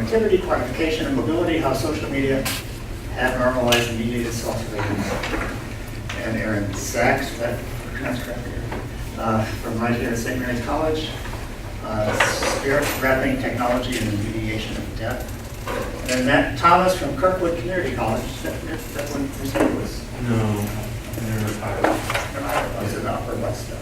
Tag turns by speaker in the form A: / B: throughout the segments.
A: performativity, quantification, and mobility, how social media have normalized and mediated self-surveillance. And Aaron Sachs, is that transcript here? From right here at St. Mary's College, Spirit Wrapping Technology and the Mediation of Depth. And then Matt Thomas from Kirkwood Community College. That one for St. Louis.
B: No, they're retired.
A: It's an upper west stuff.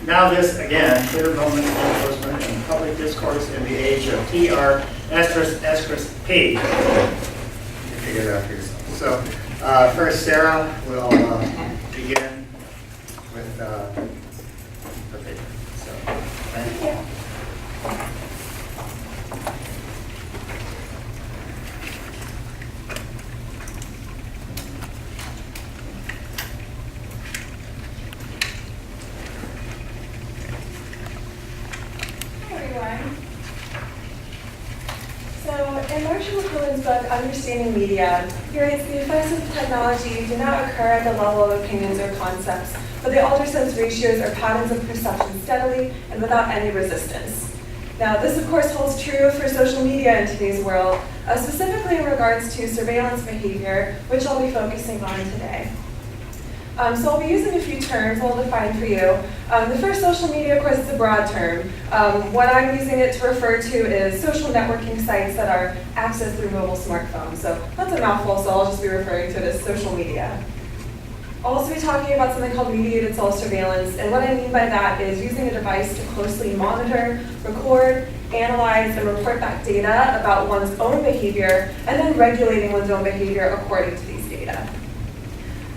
A: Now this, again, clear moment of enforcement and public discourse in the age of TR ****P. You can figure it out for yourself. So first, Sarah will begin with the paper. So, thank you.
C: In Marshall McLuhan's book, Understanding Media, he writes, the effects of technology do not occur at the level of opinions or concepts, but they alter sense ratios or patterns of perception steadily and without any resistance. Now, this of course holds true for social media in today's world, specifically in regards to surveillance behavior, which I'll be focusing on today. So I'll be using a few terms I'll define for you. The first, social media, of course, is a broad term. What I'm using it to refer to is social networking sites that are accessed through mobile smartphones. So that's a mouthful, so I'll just be referring to it as social media. I'll also be talking about something called mediated self-surveillance, and what I mean by that is using a device to closely monitor, record, analyze, and report back data about one's own behavior, and then regulating one's own behavior according to these data.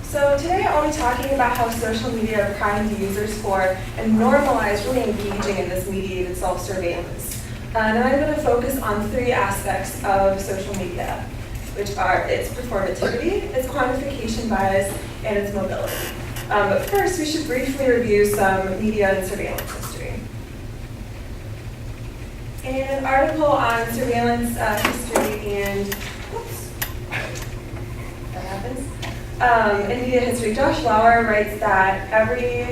C: So today I'll be talking about how social media primed users for and normalized really engaging in this mediated self-surveillance. And I'm going to focus on three aspects of social media, which are its performativity, its quantification bias, and its mobility. But first, we should briefly review some media and surveillance history. An article on surveillance history and, oops, that happens. In media history, Josh Lauer writes that every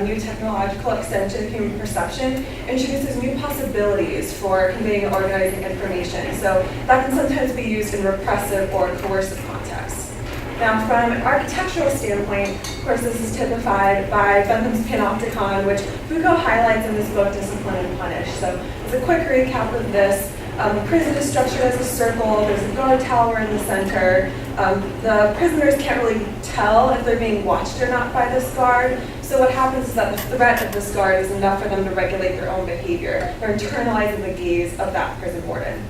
C: new technological extension of human perception introduces new possibilities for conveying and organizing information. So that can sometimes be used in repressive or coercive contexts. Now, from an architectural standpoint, of course, this is typified by Bentham's panopticon, which Foucault highlights in his book, Discipline and Punish. So as a quick recap of this, the prison is structured as a circle. There's a guard tower in the center. The prisoners can't really tell if they're being watched or not by this guard. So what happens is that the threat of this guard is enough for them to regulate their own behavior. They're internalizing the gaze of that prison warden.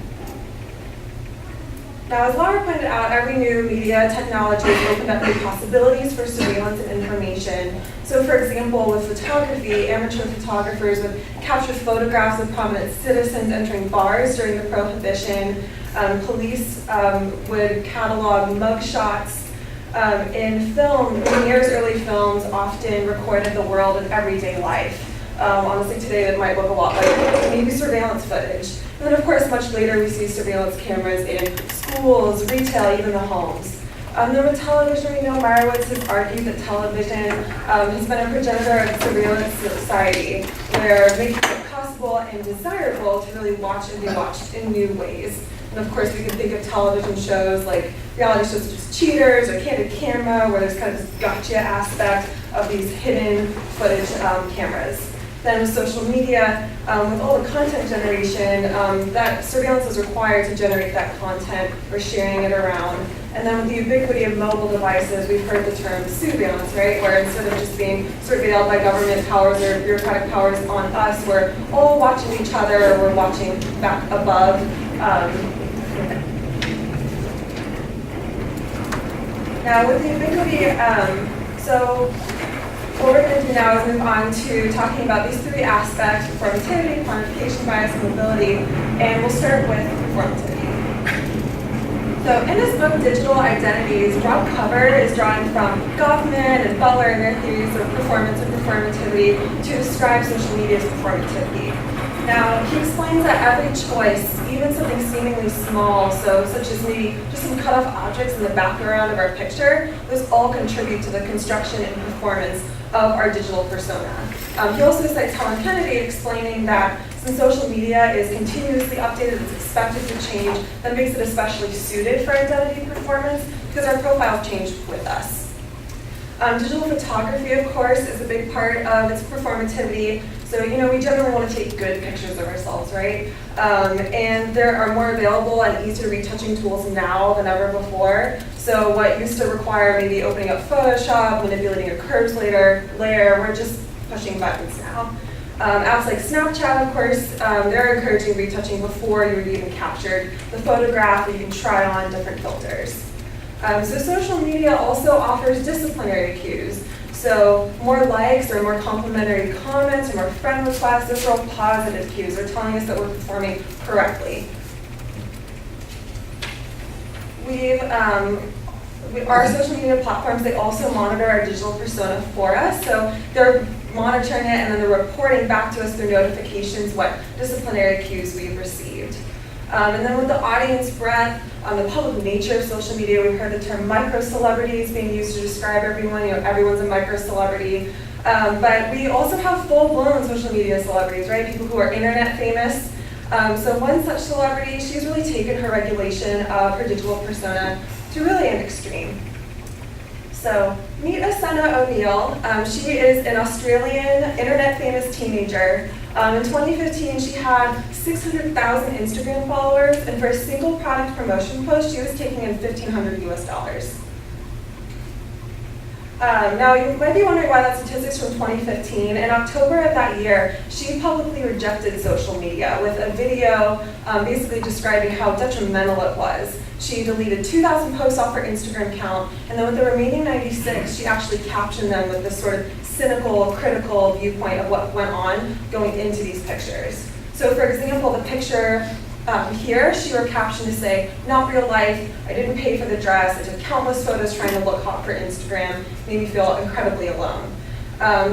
C: Now, as Laura pointed out, every new media technology has opened up new possibilities for surveillance and information. So for example, with photography, amateur photographers would capture photographs of prominent citizens entering bars during the Prohibition. Police would catalog mugshots. In film, Lumiere's early films often recorded the world and everyday life. Honestly, today it might look a lot like maybe surveillance footage. And then, of course, much later we see surveillance cameras in schools, retail, even the homes. Then with television, we know Meyerowitz has argued that television has been a progenitor of surveillance society, where making it possible and desirable to really watch and be watched in new ways. And of course, we can think of television shows like reality shows such as Cheaters or Candid Camera, where there's kind of this gotcha aspect of these hidden footage cameras. Then with social media, with all the content generation, that surveillance is required to generate that content or sharing it around. And then with the ubiquity of mobile devices, we've heard the term surveillance, right? Where instead of just being surveilled by government powers or bureaucratic powers on us, we're all watching each other or we're watching back above. Now with the ubiquity, so what we're going to do now is move on to talking about these three aspects: performativity, quantification bias, and mobility, and we'll start with performativity. So in this book, Digital Identities, Rob Cover is drawing from Goffman and Butler and their theories of performance and performativity to describe social media's performativity. Now, he explains that every choice, even something seemingly small, so such as maybe just some cut-off objects in the background of our picture, those all contribute to the construction and performance of our digital persona. He also cites Helen Kennedy explaining that since social media is continuously updated, it's expected to change, that makes it especially suited for identity performance because our profiles change with us. Digital photography, of course, is a big part of its performativity. So, we generally want to take good pictures of ourselves, right? And there are more available and easier retouching tools now than ever before. So what used to require maybe opening up Photoshop, manipulating a curves layer, we're just pushing buttons now. Apps like Snapchat, of course, they're encouraging retouching before you've even captured the photograph, and you can try on different filters. So social media also offers disciplinary cues. So more likes or more complimentary comments or more friend requests, those are all positive cues. They're telling us that we're performing correctly. Our social media platforms, they also monitor our digital persona for us. So they're monitoring it and then they're reporting back to us through notifications what disciplinary cues we've received. And then with the audience breadth, the public nature of social media, we've heard the term micro-celebrities being used to describe everyone. Everyone's a micro-celebrity. But we also have full-blown social media celebrities, right? People who are internet famous. So one such celebrity, she's really taken her regulation of her digital persona to really an extreme. So meet Asenna O'Neill. She is an Australian internet famous teenager. In 2015, she had 600,000 Instagram followers, and for a single product promotion post, she was taking in $1,500 US. Now, you might be wondering why that statistic's from 2015. In October of that year, she publicly rejected social media with a video basically describing how detrimental it was. She deleted 2,000 posts off her Instagram account, and then with the remaining 96, she actually captioned them with this sort of cynical, critical viewpoint of what went on going into these pictures. So for example, the picture here, she wrote caption to say, "Not real life, I didn't pay for the dress, I took countless photos trying to look hot for Instagram, made me feel incredibly alone."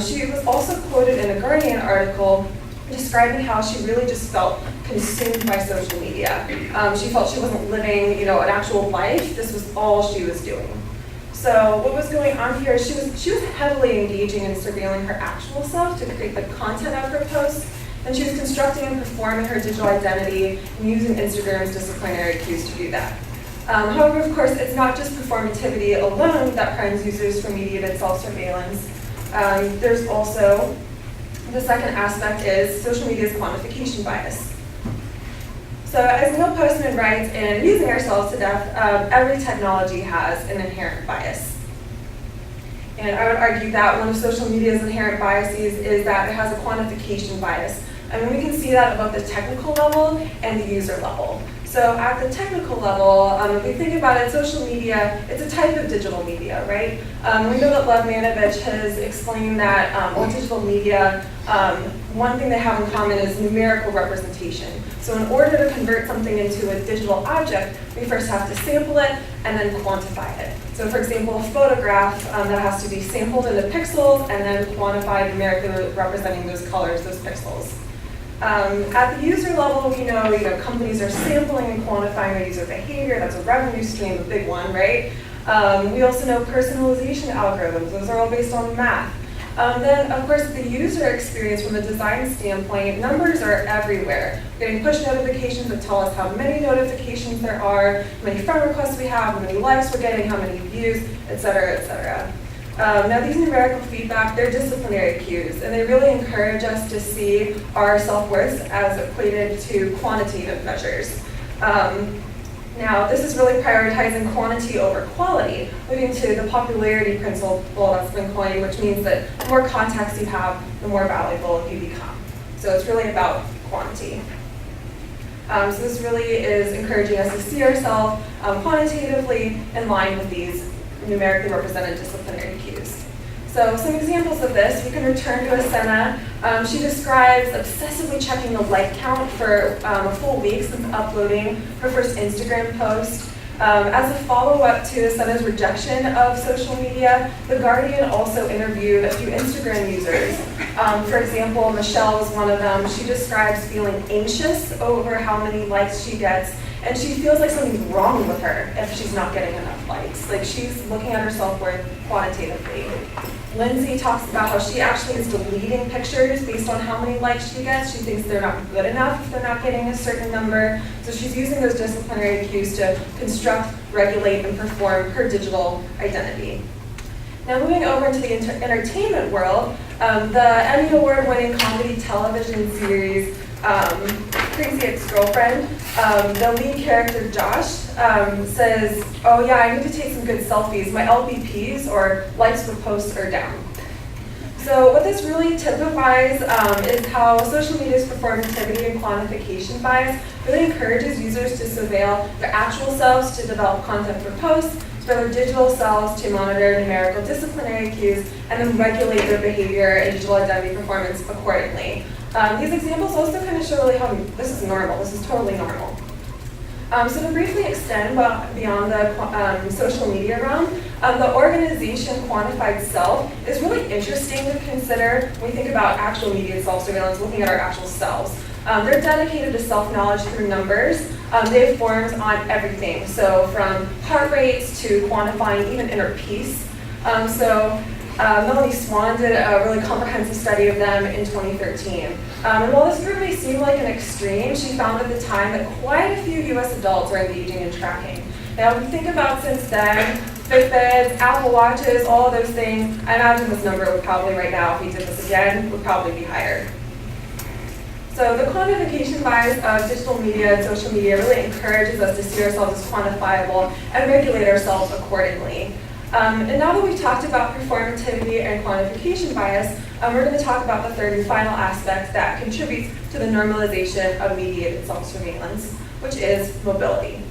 C: She was also quoted in a Guardian article describing how she really just felt consumed by social media. She felt she wasn't living, an actual life. This was all she was doing. So what was going on here is she was heavily engaging in surveilling her actual self to create the content of her posts, and she was constructing and performing her digital identity and using Instagram's disciplinary cues to do that. However, of course, it's not just performativity alone that primes users for mediated self-surveillance. There's also, the second aspect is social media's quantification bias. So as Neil Postman writes in Amusing Ourselves to Death, every technology has an inherent bias. And I would argue that one of social media's inherent biases is that it has a quantification bias. And we can see that at both the technical level and the user level. So at the technical level, if we think about it, social media, it's a type of digital media, right? We know that Lev Manovich has explained that all digital media, one thing they have in common is numerical representation. So in order to convert something into a digital object, we first have to sample it and then quantify it. So for example, a photograph that has to be sampled into pixels and then quantified numerically representing those colors, those pixels. At the user level, we know, companies are sampling and quantifying their user behavior. That's a revenue stream, a big one, right? We also know personalization algorithms. Those are all based on math. Then, of course, the user experience from a design standpoint, numbers are everywhere. We're getting push notifications that tell us how many notifications there are, how many friend requests we have, how many likes we're getting, how many views, et cetera, et cetera. Now these numerical feedback, they're disciplinary cues, and they really encourage us to see our self-worth as equated to quantitative measures. Now this is really prioritizing quantity over quality, moving to the popularity principle that's been coined, which means that the more contacts you have, the more valuable you become. So it's really about quantity. So this really is encouraging us to see ourselves quantitatively in line with these numerically represented disciplinary cues. So some examples of this, we can return to Asenna. She describes obsessively checking the like count for a full week since uploading her first Instagram post. As a follow-up to Asenna's rejection of social media, The Guardian also interviewed a few Instagram users. For example, Michelle was one of them. She describes feeling anxious over how many likes she gets, and she feels like something's wrong with her if she's not getting enough likes. Like she's looking at her self-worth quantitatively. Lindsay talks about how she actually is deleting pictures based on how many likes she gets. She thinks they're not good enough if they're not getting a certain number. So she's using those disciplinary cues to construct, regulate, and perform her digital identity. Now moving over into the entertainment world, the Emmy Award-winning comedy television series Crazy Ex-Girlfriend, the lead character Josh says, oh yeah, I need to take some good selfies. My LPPs, or likes for posts, are down. So what this really typifies is how social media's performativity and quantification bias really encourages users to surveil their actual selves to develop content for posts, for their digital selves to monitor numerical disciplinary cues, and then regulate their behavior and digital identity performance accordingly. These examples also kind of show really how this is normal, this is totally normal. So to briefly extend beyond the social media realm, the organization quantified self is really interesting to consider when we think about actual media self-surveillance, looking at our actual selves. They're dedicated to self-knowledge through numbers. They have forms on everything, so from heart rates to quantifying even inner peace. Melanie Swan did a really comprehensive study of them in 2013. And while this group may seem like an extreme, she found at the time that quite a few US adults are engaging in tracking. Now, if we think about since then, Fitbits, Apple Watches, all of those things, I imagine this number would probably right now, if we did this again, would probably be higher. So the quantification bias of digital media and social media really encourages us to see ourselves as quantifiable and regulate ourselves accordingly. And now that we've talked about performativity and quantification bias, we're going to talk about the third and final aspect that contributes to the normalization of mediated self-surveillance, which is mobility.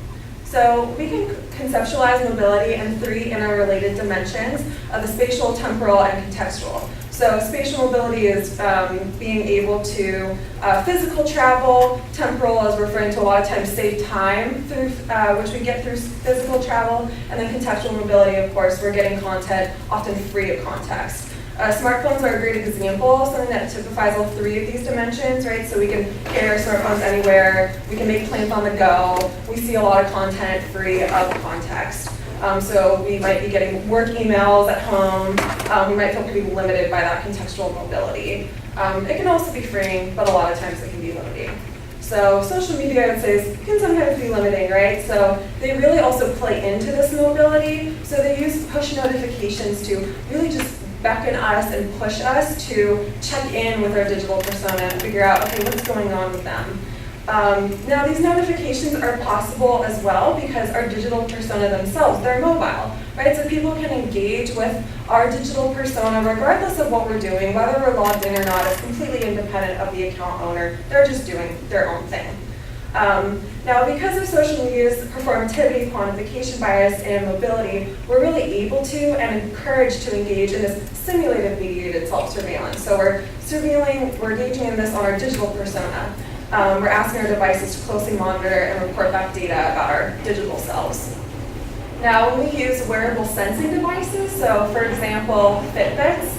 C: So we can conceptualize mobility in three interrelated dimensions of the spatial, temporal, and contextual. So spatial mobility is being able to physical travel. Temporal is referring to a lot of times save time through which we get through physical travel. And then contextual mobility, of course, we're getting content often free of context. Smartphones are a great example, something that typifies all three of these dimensions, right? So we can carry our smartphones anywhere, we can make plans on the go, we see a lot of content free of context. So we might be getting work emails at home, we might feel pretty limited by that contextual mobility. It can also be freeing, but a lot of times it can be limiting. So social media, I would say, can sometimes be limiting, right? So they really also play into this mobility. So they use push notifications to really just beckon us and push us to check in with our digital persona and figure out, okay, what's going on with them. Now, these notifications are possible as well because our digital persona themselves, they're mobile, right? So people can engage with our digital persona regardless of what we're doing, whether we're logged in or not. It's completely independent of the account owner. They're just doing their own thing. Now, because of social media's performativity, quantification bias, and mobility, we're really able to and encouraged to engage in this simulated mediated self-surveillance. So we're engaging in this on our digital persona. We're asking our devices to closely monitor and report back data about our digital selves. Now, when we use wearable sensing devices, so for example, Fitbits,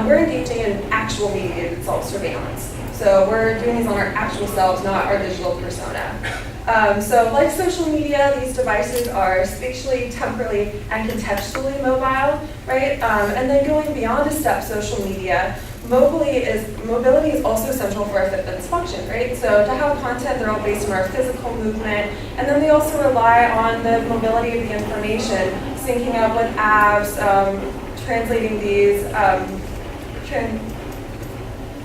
C: we're engaging in actual mediated self-surveillance. So we're doing these on our actual selves, not our digital persona. So like social media, these devices are spatially, temporally, and contextually mobile, right? And then going beyond a step, social media, mobility is also central for our Fitbit's function, right? So to have content, they're all based on our physical movement, and then they also rely on the mobility of the information, syncing up with apps, translating these,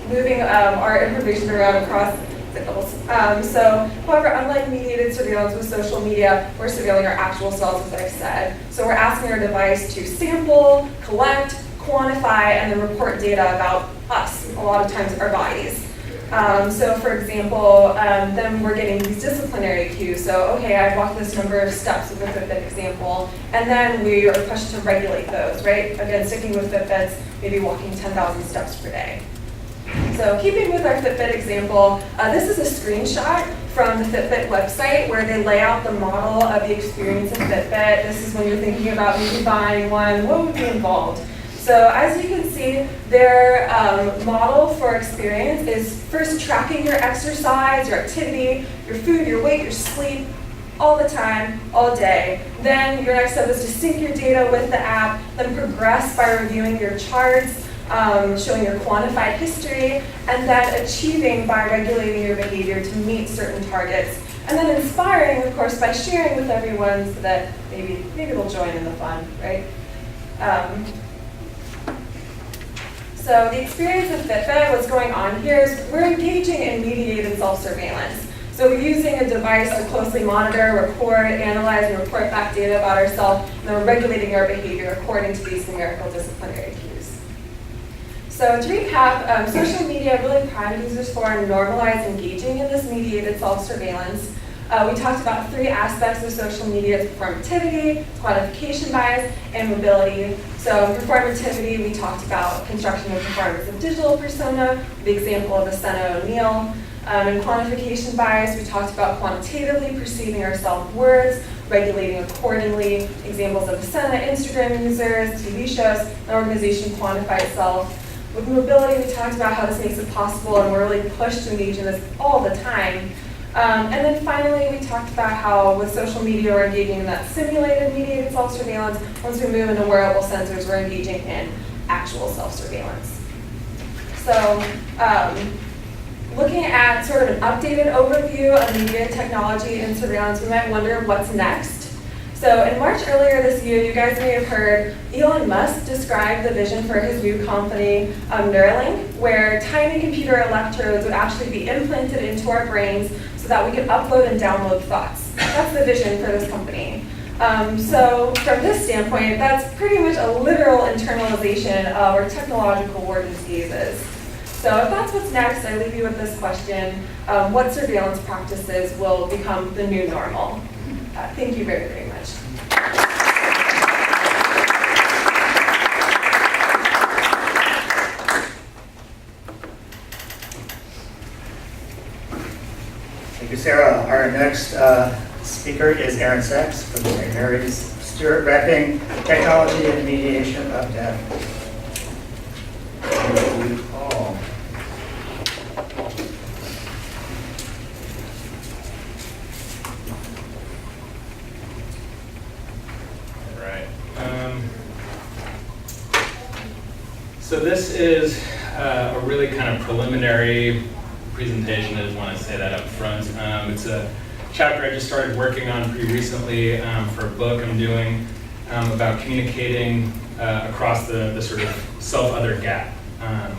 C: moving our information around across signals. However, unlike mediated surveillance with social media, we're surveilling our actual selves, as I said. So we're asking our device to sample, collect, quantify, and then report data about us, a lot of times our bodies. So for example, then we're getting these disciplinary cues. So, okay, I've walked this number of steps with the Fitbit example, and then we are pushed to regulate those, right? Again, sticking with Fitbits, maybe walking 10,000 steps per day. So keeping with our Fitbit example, this is a screenshot from the Fitbit website where they lay out the model of the experience of Fitbit. This is when you're thinking about maybe buying one, what would be involved? So as you can see, their model for experience is first tracking your exercise, your activity, your food, your weight, your sleep, all the time, all day. Then your next step is to sync your data with the app, then progress by reviewing your charts, showing your quantified history, and then achieving by regulating your behavior to meet certain targets. And then inspiring, of course, by sharing with everyone so that maybe they'll join in the fun, right? So the experience of Fitbit, what's going on here is we're engaging in mediated self-surveillance. So we're using a device to closely monitor, record, analyze, and report back data about ourselves, and then we're regulating our behavior according to these numerical disciplinary cues. So to recap, social media really primed users for and normalized engaging in this mediated self-surveillance. We talked about 3 aspects of social media: performativity, quantification bias, and mobility. So in performativity, we talked about construction and performance of digital persona, the example of Asena O'Neill. In quantification bias, we talked about quantitatively perceiving our self-worth, regulating accordingly, examples of Asena, Instagram users, TV shows, an organization quantify itself. With mobility, we talked about how this makes it possible, and we're really pushed to engage in this all the time. And then finally, we talked about how with social media, we're engaging in that simulated mediated self-surveillance. Once we move into wearable sensors, we're engaging in actual self-surveillance. So looking at sort of an updated overview of media technology and surveillance, we might wonder what's next. So in March earlier this year, you guys may have heard Elon Musk describe the vision for his new company, Neuralink, where tiny computer electrodes would actually be implanted into our brains so that we could upload and download thoughts. That's the vision for this company. So from this standpoint, that's pretty much a literal internalization of our technological war diseases. So if that's what's next, I leave you with this question: what surveillance practices will become the new normal? Thank you very, very much.
A: Thank you, Sarah. Our next speaker is Aaron Sachs from St. Mary's, Stewart Wrapping Technology and Mediation of Data. Thank you all.
B: So this is a really kind of preliminary presentation. I just want to say that up front. It's a chapter I just started working on pretty recently for a book I'm doing about communicating across the sort of self-other gap. And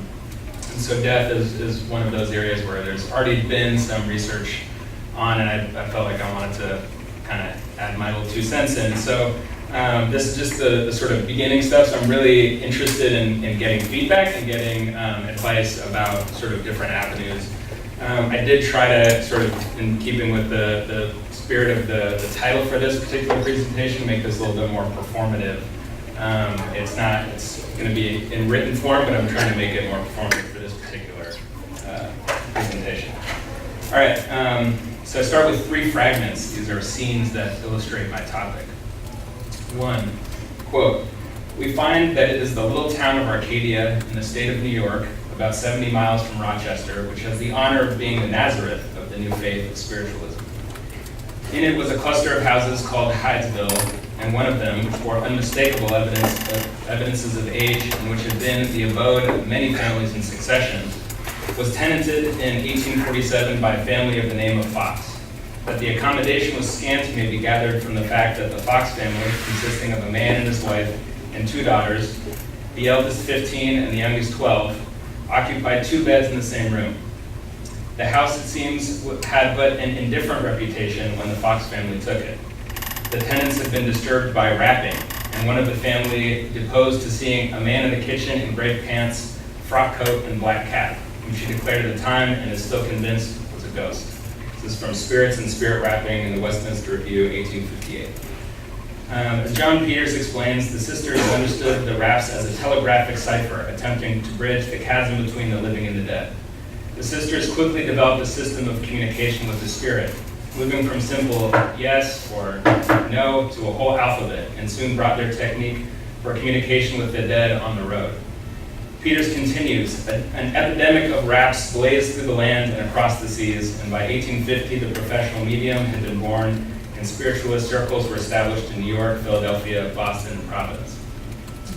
B: so death is one of those areas where there's already been some research on, and I felt like I wanted to kind of add my little 2 cents in. So this is just the sort of beginning stuff, so I'm really interested in getting feedback and getting advice about sort of different avenues. I did try to sort of, in keeping with the spirit of the title for this particular presentation, make this a little bit more performative. It's going to be in written form, but I'm trying to make it more performative for this particular presentation. All right, so I start with 3 fragments. These are scenes that illustrate my topic. 1, quote, "We find that it is the little town of Arcadia in the state of New York, about 70 miles from Rochester, which has the honor of being the Nazareth of the new faith of spiritualism. In it was a cluster of houses called Hydesville, and one of them, which bore unmistakable evidences of age and which had been the abode of many families in succession, was tenanted in 1847 by a family of the name of Fox. That the accommodation was scant may be gathered from the fact that the Fox family, consisting of a man and his wife and 2 daughters, the eldest 15 and the youngest 12, occupied 2 beds in the same room. The house, it seems, had but an indifferent reputation when the Fox family took it. The tenants had been disturbed by rapping, and one of the family deposed to seeing a man in the kitchen in gray pants, frock coat, and black cap, whom she declared at the time and is still convinced was a ghost." This is from Spirits and Spirit Rapping in the Westminster Review, 1858. As John Peters explains, the sisters understood the raps as a telegraphic cipher attempting to bridge the chasm between the living and the dead. The sisters quickly developed a system of communication with the spirit, moving from simple yes or no to a whole alphabet, and soon brought their technique for communication with the dead on the road. Peters continues, an epidemic of raps blazed through the land and across the seas, and by 1850 the professional medium had been born in and spiritualist circles were established in New York, Philadelphia, Boston, and Providence.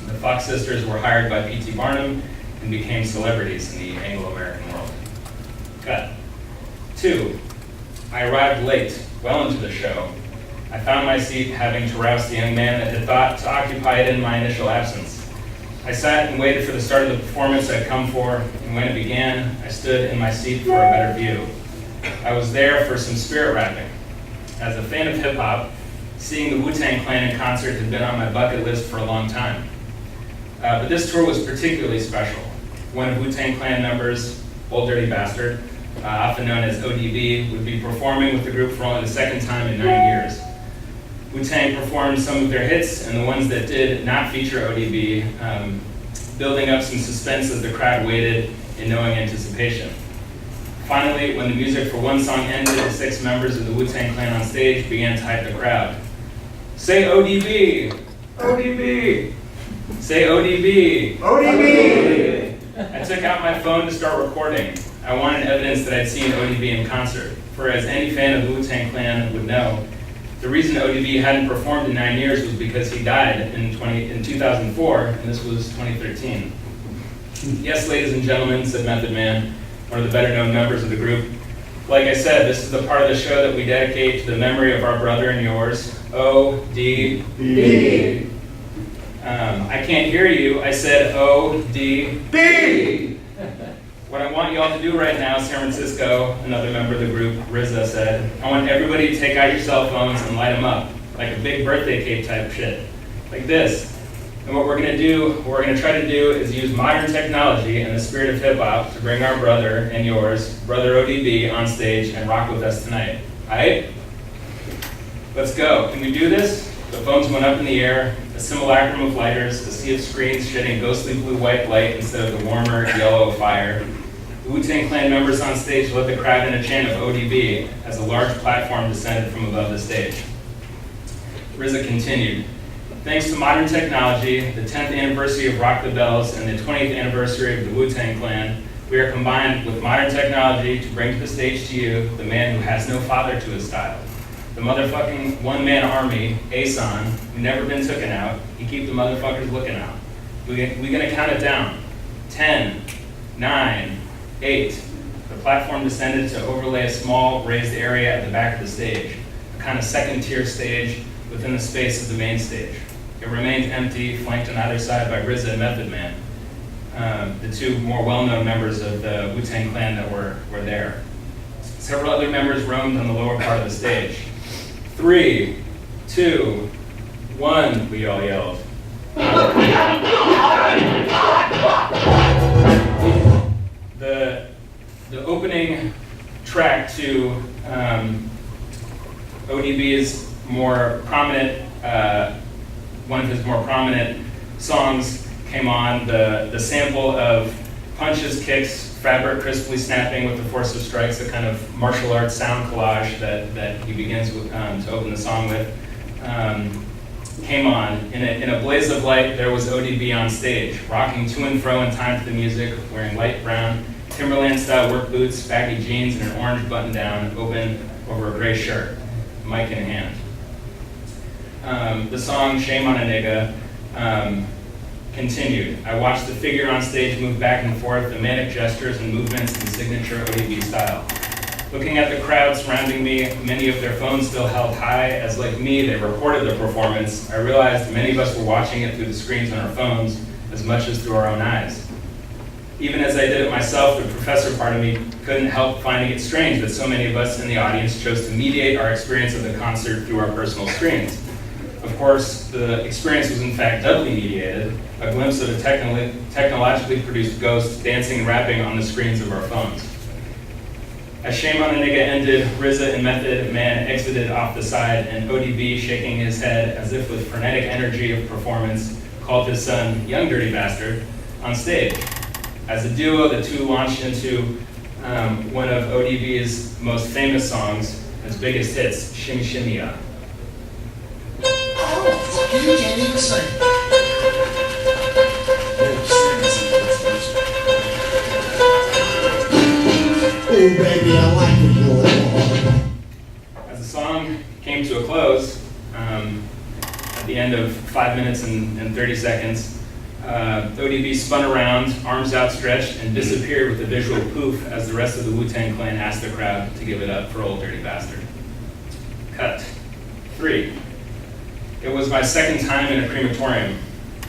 B: The Fox sisters were hired by P.T. Barnum and became celebrities in the Anglo-American world. Cut. 2. I arrived late, well into the show. I found my seat, having to rouse the young man that had thought to occupy it in my initial absence. I sat and waited for the start of the performance I'd come for, and when it began, I stood in my seat for a better view. I was there for some spirit rapping. As a fan of hip-hop, seeing the Wu-Tang Clan in concert had been on my bucket list for a long time. But this tour was particularly special. One of Wu-Tang Clan members, Old Dirty Bastard, often known as ODB, would be performing with the group for only the second time in 9 years. Wu-Tang performed some of their hits, and the ones that did not feature ODB, building up some suspense as the crowd waited in knowing anticipation. Finally, when the music for one song ended, the 6 members of the Wu-Tang Clan on stage began to hype the crowd. Say ODB! ODB! Say ODB!
A: ODB!
B: I took out my phone to start recording. I wanted evidence that I'd seen ODB in concert, for as any fan of the Wu-Tang Clan would know, the reason ODB hadn't performed in 9 years was because he died in 2004, and this was 2013. Yes, ladies and gentlemen, said Method Man, one of the better-known members of the group. Like I said, this is the part of the show that we dedicate to the memory of our brother and yours, O.D.B. I can't hear you. I said O.D.B. What I want you all to do right now, San Francisco, another member of the group, RZA, said, I want everybody to take out your cell phones and light them up, like a big birthday cake type shit, like this. And what we're going to try to do is use modern technology and the spirit of hip-hop to bring our brother and yours, Brother ODB, on stage and rock with us tonight. All right? Let's go. Can we do this? The phones went up in the air, a simulacrum of lighters, a sea of screens shedding ghostly blue-white light instead of the warmer yellow of fire. The Wu-Tang Clan members on stage led the crowd in a chant of ODB as a large platform descended from above the stage. RZA continued, thanks to modern technology, the 10th anniversary of Rock the Bells, and the 20th anniversary of the Wu-Tang Clan, we are combined with modern technology to bring to the stage to you the man who has no father to his style. The motherfucking one-man army, ASON, who never been taken out, he keep the motherfuckers looking out. We gonna count it down. 10, 9, 8. The platform descended to overlay a small raised area at the back of the stage, a kind of second-tier stage within the space of the main stage. It remained empty, flanked on either side by RZA and Method Man, the 2 more well-known members of the Wu-Tang Clan that were there. Several other members roamed on the lower part of the stage. 3, 2, 1, we all yelled. The opening track to ODB's more prominent, one of his more prominent songs came on, the sample of punches, kicks, fabric crisply snapping with the force of strikes, a kind of martial arts sound collage that he begins with, to open the song with, came on. In a blaze of light, there was ODB on stage, rocking to and fro in time to the music, wearing light brown Timberland-style work boots, baggy jeans, and an orange button-down open over a gray shirt, mic in hand. The song "Shame on a Nigga" continued. I watched the figure on stage move back and forth, the manic gestures and movements in signature ODB style. Looking at the crowd surrounding me, many of their phones still held high, as like me, they recorded the performance. I realized many of us were watching it through the screens on our phones as much as through our own eyes. Even as I did it myself, the professor part of me couldn't help finding it strange that so many of us in the audience chose to mediate our experience of the concert through our personal screens. Of course, the experience was in fact doubly mediated, a glimpse of a technologically produced ghost dancing and rapping on the screens of our phones. As Shame on a Nigga ended, RZA and Method Man exited off the side, and ODB, shaking his head as if with frenetic energy of performance, called his son, Young Dirty Bastard, on stage. As a duo, the 2 launched into one of ODB's most famous songs, his biggest hits, Shimmy Shimmy Ya.
D: Oh, baby, I like it, boy.
B: As the song came came to a close at the end of 5 minutes and 30 seconds. ODB spun around, arms outstretched, and disappeared with a visual poof as the rest of the Wu-Tang Clan asked the crowd to give it up for Old Dirty Bastard. Cut. 3. It was my second time in a crematorium.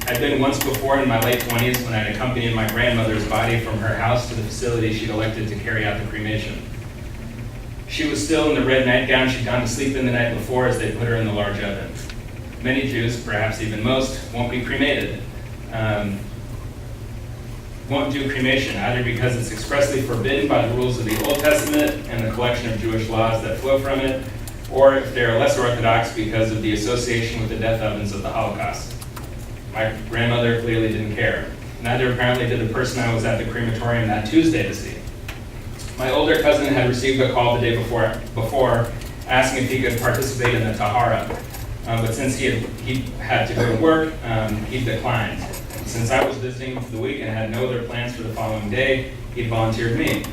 B: I'd been once before in my late 20s when I'd accompanied my grandmother's body from her house to the facility she'd elected to carry out the cremation. She was still in the red nightgown she'd gone to sleep in the night before as they put her in the large oven. Many Jews, perhaps even most, won't be cremated. Won't do cremation, either because it's expressly forbidden by the rules of the Old Testament and the collection of Jewish laws that flow from it, or if they're less orthodox because of the association with the death ovens of the Holocaust. My grandmother clearly didn't care. Neither apparently did the person I was at the crematorium that Tuesday to see. My older cousin had received a call the day before asking if he could participate in the Tahara, but since he had to go to work, he declined. Since I was visiting for the week and had no other plans for the following day, he volunteered me.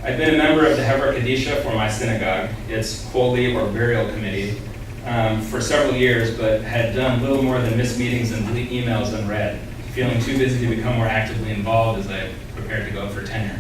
B: I'd been a member of the Hebra Kadisha for my synagogue, its holy or burial committee, for several years, but had done little more than miss meetings and delete emails unread, feeling too busy to become more actively involved as I prepared to go for tenure.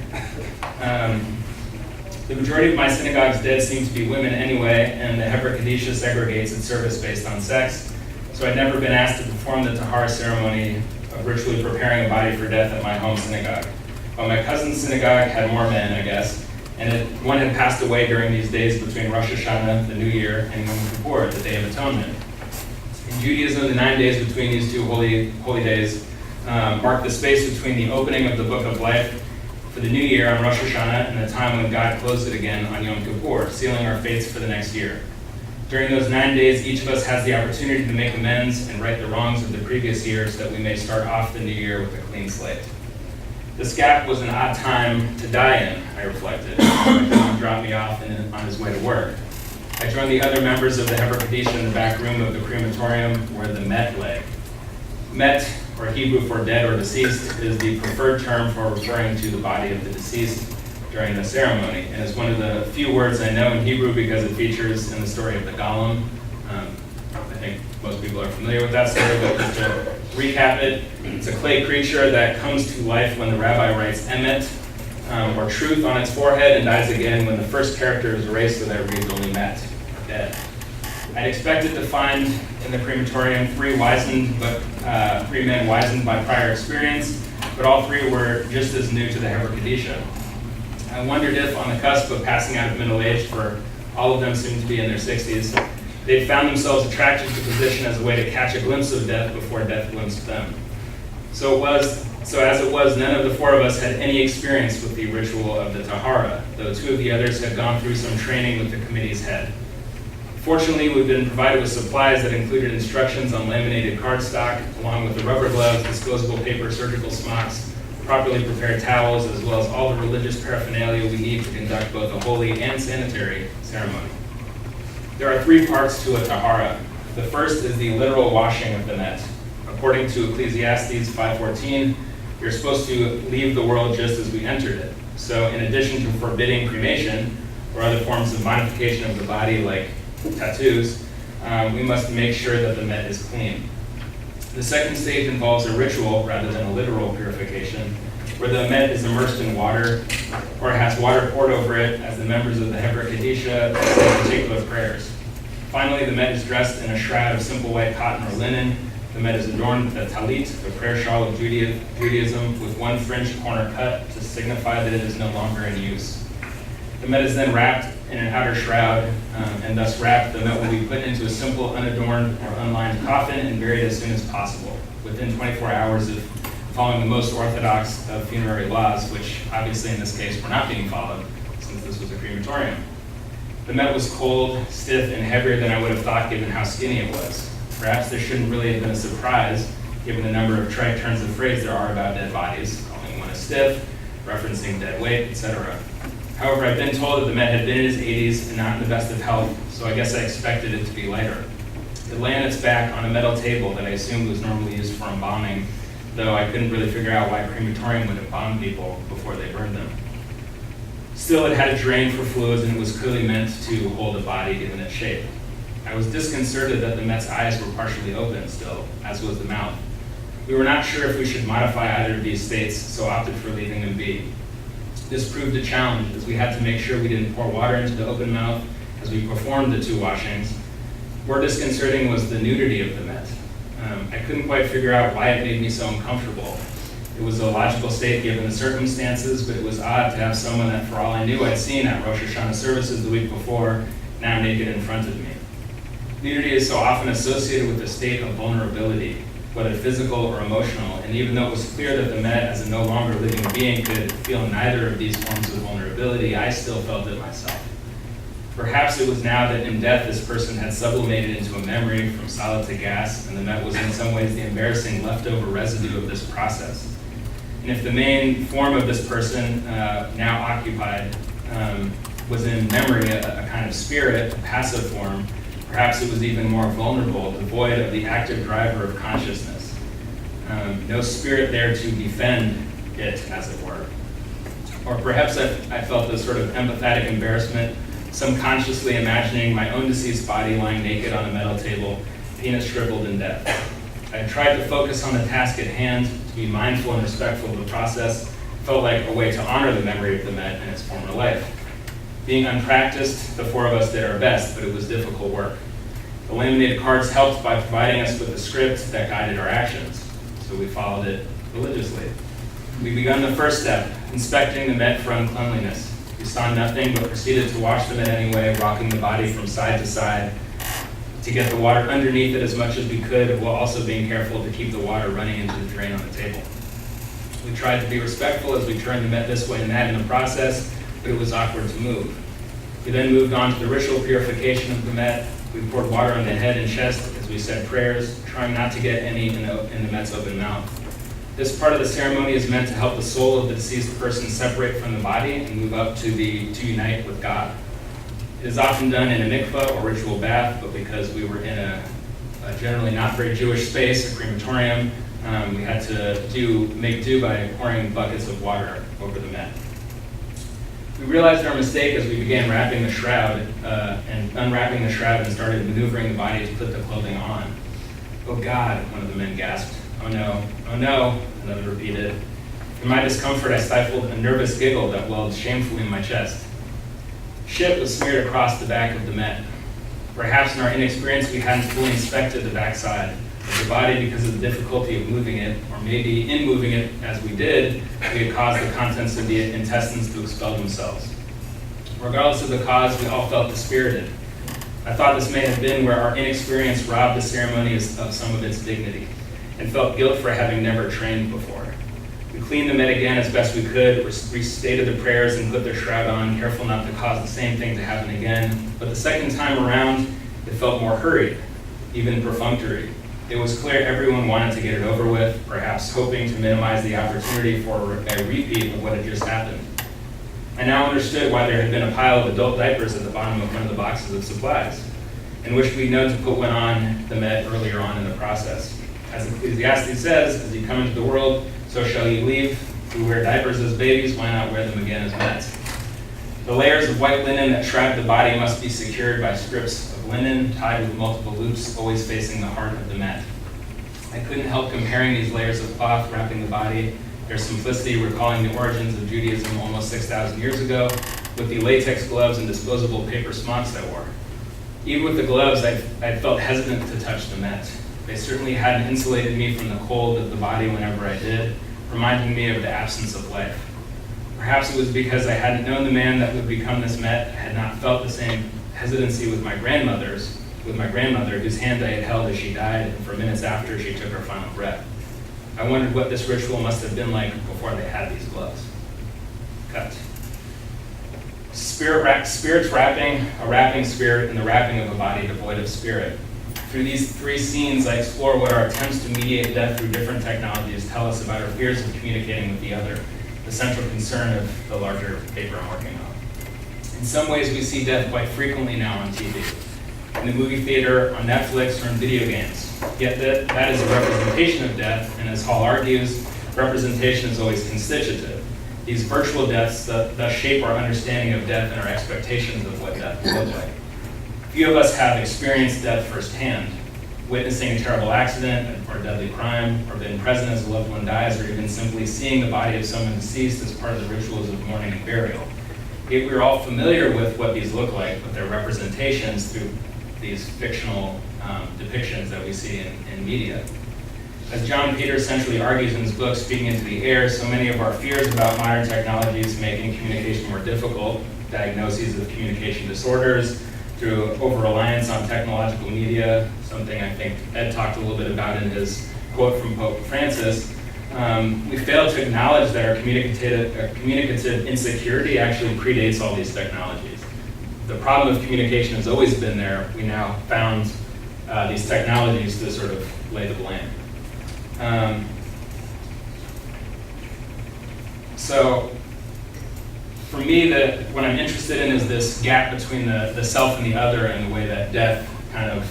B: The majority of my synagogue's dead seem to be women anyway, and the Hebra Kadisha segregates its service based on sex, so I'd never been asked to perform the Tahara ceremony of ritually preparing a body for death at my home synagogue. But my cousin's synagogue had more men, I guess, and one had passed away during these days between Rosh Hashanah, the New Year, and Yom Kippur, the Day of Atonement. In Judaism, the 9 days between these two holy days mark the space between the opening of the Book of Life for the New Year on Rosh Hashanah and the time when God closed it again on Yom Kippur, sealing our fates for the next year. During those 9 days, each of us has the opportunity to make amends and right the wrongs of the previous year so that we may start off the new year with a clean slate. This gap was an odd time to die in, I reflected. My cousin dropped me off on his way to work. I joined the other members of the Hebra Kadisha in the back room of the crematorium where the Met lay. Met, or Hebrew for dead or deceased, is the preferred term for referring to the body of the deceased during the ceremony, and it's one of the few words I know in Hebrew because it features in the story of the Golem. I think most people are familiar with that story, but just to recap it, it's a clay creature that comes to life when the rabbi writes emet, or truth, on its forehead and dies again when the first character is erased so that it reads only met, dead. I'd expected to find in the crematorium three men wizened by prior experience, but all three were just as new to the Hebra Kadisha. I wondered if, on the cusp of passing out of middle age, for all of them seemed to be in their 60s, they'd found themselves attracted to the position as a way to catch a glimpse of death before death glimpsed them. So as it was, none of the four of us had any experience with the ritual of the Tahara, though two of the others had gone through some training with the committee's head. Fortunately, we've been provided with supplies that included instructions on laminated cardstock, along with the rubber gloves, disposable paper surgical smocks, properly prepared towels, as well as all the religious paraphernalia we need to conduct both a holy and sanitary ceremony. There are three parts to a tahara. The first is the literal washing of the net. According to Ecclesiastes 5:14, you're supposed to leave the world just as we entered it. So in addition to forbidding cremation or other forms of modification of the body like tattoos, we must make sure that the net is clean. The second stage involves a ritual rather than a literal purification, where the met is immersed in water or has water poured over it as the members of the Hebra Kadisha say particular prayers. Finally, the met is dressed in a shroud of simple white cotton or linen. The met is adorned with a talit, the prayer shawl of Judaism, with one fringed corner cut to signify that it is no longer in use. The met is then wrapped in an outer shroud, and thus wrapped, the met will be put into a simple, unadorned, or unlined coffin and buried as soon as possible, within 24 hours of following the most orthodox of funerary laws, which obviously in this case were not being followed, since this was a crematorium. The met was cold, stiff, and heavier than I would have thought given how skinny it was. Perhaps this shouldn't really have been a surprise, given the number of trite turns of phrase there are about dead bodies, calling one a stiff, referencing dead weight, etc. However, I've been told that the Met had been in his 80s and not in the best of health, so I guess I expected it to be lighter. It lay on its back on a metal table that I assumed was normally used for embalming, though I couldn't really figure out why a crematorium would embalm people before they burned them. Still, it had a drain for fluids and it was clearly meant to hold a body given its shape. I was disconcerted that the Met's eyes were partially open still, as was the mouth. We were not sure if we should modify either of these states, so opted for leaving them be. This proved a challenge, as we had to make sure we didn't pour water into the open mouth as we performed the 2 washings. More disconcerting was the nudity of the Met. I couldn't quite figure out why it made me so uncomfortable. It was a logical state given the circumstances, but it was odd to have someone that, for all I knew, I'd seen at Rosh Hashanah services the week before, now naked in front of me. Nudity is so often associated with a state of vulnerability, whether physical or emotional, and even though it was clear that the Met, as a no longer living being, could feel neither of these forms of vulnerability, I still felt it myself. Perhaps it was now that in death this person had sublimated into a memory from solid to gas, and the Met was in some ways the embarrassing leftover residue of this process. And if the main form of this person, now occupied, was in memory a kind of spirit, a passive form, perhaps it was even more vulnerable, devoid of the active driver of consciousness. No spirit there to defend it, as it were. Or perhaps I felt this sort of empathetic embarrassment, subconsciously imagining my own deceased body lying naked on a metal table, penis shriveled in death. I tried to focus on the task at hand, to be mindful and respectful of the process. It felt like a way to honor the memory of the Met and its former life. Being unpracticed, the 4 of us did our best, but it was difficult work. The laminated cards helped by providing us with a script that guided our actions, so we followed it religiously. We began the first step, inspecting the Met for uncleanliness. We saw nothing but proceeded to wash the Met anyway, rocking the body from side to side to get the water underneath it as much as we could, while also being careful to keep the water running into the drain on the table. We tried to be respectful as we turned the Met this way and that in the process, but it was awkward to move. We then moved on to the ritual purification of the Met. We poured water on the head and chest as we said prayers, trying not to get any in the Met's open mouth. This part of the ceremony is meant to help the soul of the deceased person separate from the body and move up to unite with God. It is often done in a mikvah or ritual bath, but because we were in a generally not very Jewish space, a crematorium, we had to make do by pouring buckets of water over the Met. We realized our mistake as we began wrapping the shroud and unwrapping the shroud and started maneuvering the body to put the clothing on. "Oh God," one of the men gasped. "Oh no, oh no," another repeated. In my discomfort, I stifled a nervous giggle that welled shamefully in my chest. Shit was smeared across the back of the Met. Perhaps in our inexperience, we hadn't fully inspected the backside of the body because of the difficulty of moving it, or maybe in moving it as we did, we had caused the contents of the intestines to expel themselves. Regardless of the cause, we all felt dispirited. I thought this may have been where our inexperience robbed the ceremony of some of its dignity, and felt guilt for having never trained before. We cleaned the Met again as best we could, restated the prayers and put the shroud on, careful not to cause the same thing to happen again. But the second time around, it felt more hurried, even perfunctory. It was clear everyone wanted to get it over with, perhaps hoping to minimize the opportunity for a repeat of what had just happened. I now understood why there had been a pile of adult diapers at the bottom of one of the boxes of supplies, and wished we'd known to put one on the Met earlier on in the process. As Ecclesiastes says, as you come into the world, so shall you leave. If we wear diapers as babies, why not wear them again as Mets? The layers of white linen that shroud the body must be secured by strips of linen tied with multiple loops, always facing the heart of the Met. I couldn't help comparing these layers of cloth wrapping the body, their simplicity recalling the origins of Judaism almost 6,000 years ago, with the latex gloves and disposable paper smocks I wore. Even with the gloves, I felt hesitant to touch the Met. They certainly hadn't insulated me from the cold of the body whenever I did, reminding me of the absence of life. Perhaps it was because I hadn't known the man that would become this Met, had not felt the same hesitancy with my grandmother, whose hand I had held as she died, and for minutes after she took her final breath. I wondered what this ritual must have been like before they had these gloves. Cut. Spirits wrapping, a wrapping spirit, and the wrapping of a body devoid of spirit. Through these three scenes, I explore what our attempts to mediate death through different technologies tell us about our fears of communicating with the other, the central concern of the larger paper I'm working on. In some ways, we see death quite frequently now on TV, in the movie theater, on Netflix, or in video games. Yet that is a representation of death, and as Hall argues, representation is always constitutive. These virtual deaths thus shape our understanding of death and our expectations of what death will look like. Few of us have experienced death firsthand, witnessing a terrible accident or a deadly crime, or been present as a loved one dies, or even simply seeing the body of someone deceased as part of the rituals of mourning and burial. Yet we're all familiar with what these look like, with their representations through these fictional depictions that we see in media. As John Peter centrally argues in his book, Speaking into the Air, so many of our fears about modern technologies making communication more difficult, diagnoses of communication disorders, through over-reliance on technological media, something I think Ed talked a little bit about in his quote from Pope Francis, we fail to acknowledge that our communicative insecurity actually predates all these technologies. The problem of communication has always been there. We now found these technologies to sort of lay the blame. So for me, what I'm interested in is this gap between the self and the other, and the way that death kind of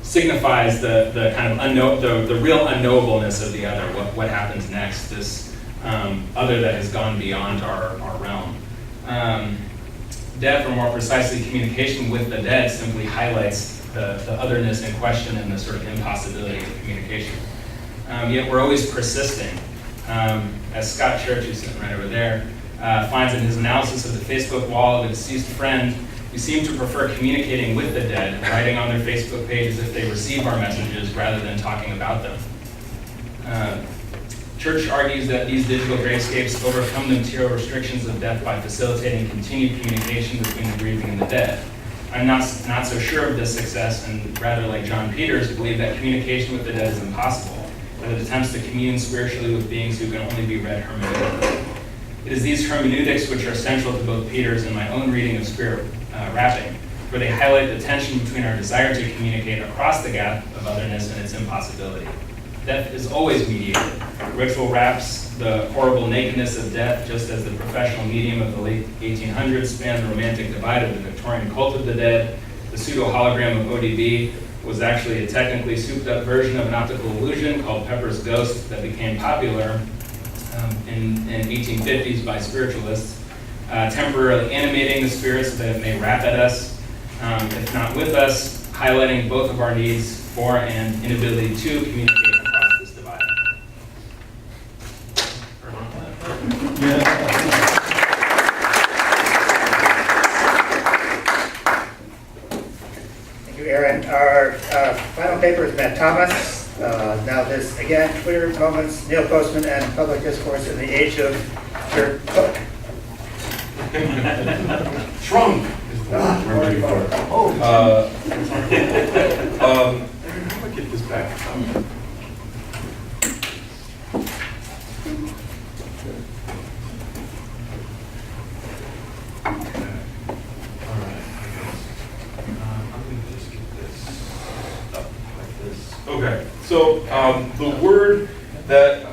B: signifies the kind of the real unknowableness of the other, what happens next, this other that has gone beyond our realm. Death, or more precisely communication with the dead, simply highlights the otherness in question and the sort of impossibility of communication. Yet we're always persisting. As Scott Church, who's sitting right over there, finds in his analysis of the Facebook wall of a deceased friend, we seem to prefer communicating with the dead, writing on their Facebook pages if they receive our messages rather than talking about them. Church argues that these digital gravescapes overcome the material restrictions of death by facilitating continued communication between the grieving and the dead. I'm not so sure of this success, and rather, like John Peters, believe that communication with the dead is impossible, that it attempts to commune spiritually with beings who can only be read hermeneutically. It is these hermeneutics which are central to both Peters and my own reading of spirit rapping, where they highlight the tension between our desire to communicate across the gap of otherness and its impossibility. Death is always mediated. Ritual wraps the horrible nakedness of death, just as the professional medium of the late 1800s spanned the romantic divide of the Victorian cult of the dead. The pseudo-hologram of ODB was actually a technically souped-up version of an optical illusion called Pepper's Ghost that became popular in 1850s by spiritualists, temporarily animating the spirits so that it may rap at us, if not with us, highlighting both of our needs for and inability to communicate across this divide.
A: Thank you, Aaron. Our final paper is Matt Thomas. Now this, again, Twitter moments, Neil Postman, and public discourse in the age of your book.
D: Trump is the one we're waiting for. How do I get this back? Okay, so the word that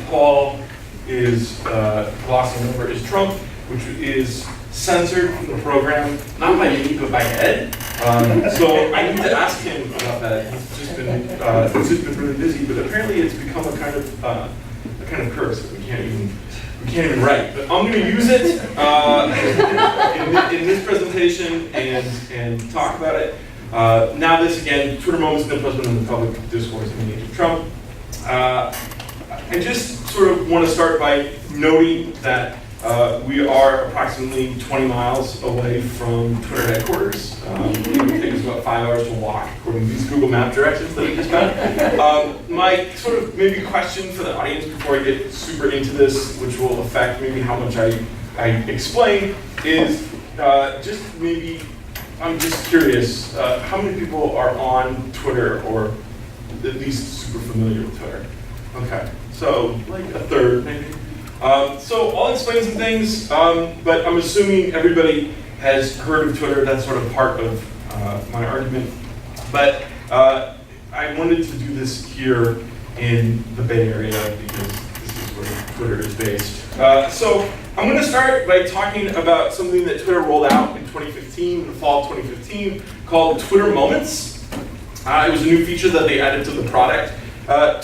D: Paul is glossing over is Trump, which is censored from the program, not by me, but by Ed. So I need to ask him about that. He's just been really busy, but apparently it's become a kind of curse that we can't even write. But I'm going to use it in this presentation and talk about it. Now this again, Twitter moments, no Postman in the public discourse in the age of Trump. I just sort of want to start by noting that we are approximately 20 miles away from Twitter headquarters. It would take us about 5 hours to walk, according to these Google Map directions that we just got. My sort of maybe question for the audience before I get super into this, which will affect maybe how much I explain, is just maybe, I'm just curious, how many people are on Twitter or at least super familiar with Twitter? Okay, so like a third maybe. So I'll explain some things, but I'm assuming everybody has heard of Twitter. That's sort of part of my argument. But I wanted to do this here in the Bay Area because this is where Twitter is based. So I'm going to start by talking about something that Twitter rolled out in 2015, in the fall of 2015, called Twitter Moments. It was a new feature that they added to the product.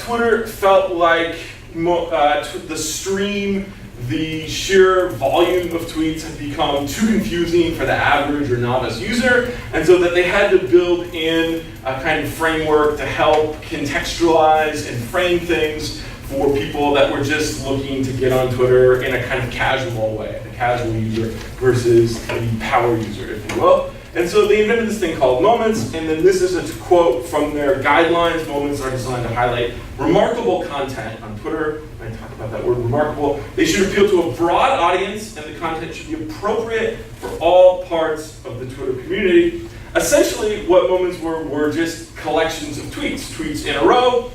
D: Twitter felt like the stream the sheer volume of tweets had become too confusing for the average or novice user, and so that they had to build in a kind of framework to help contextualize and frame things for people that were just looking to get on Twitter in a kind of casual way, the casual user versus the power user, if you will. And so they invented this thing called Moments, and then this is a quote from their guidelines. Moments are designed to highlight remarkable content on Twitter. I talk about that word remarkable. They should appeal to a broad audience, and the content should be appropriate for all parts of the Twitter community. Essentially, what Moments were just collections of tweets in a row.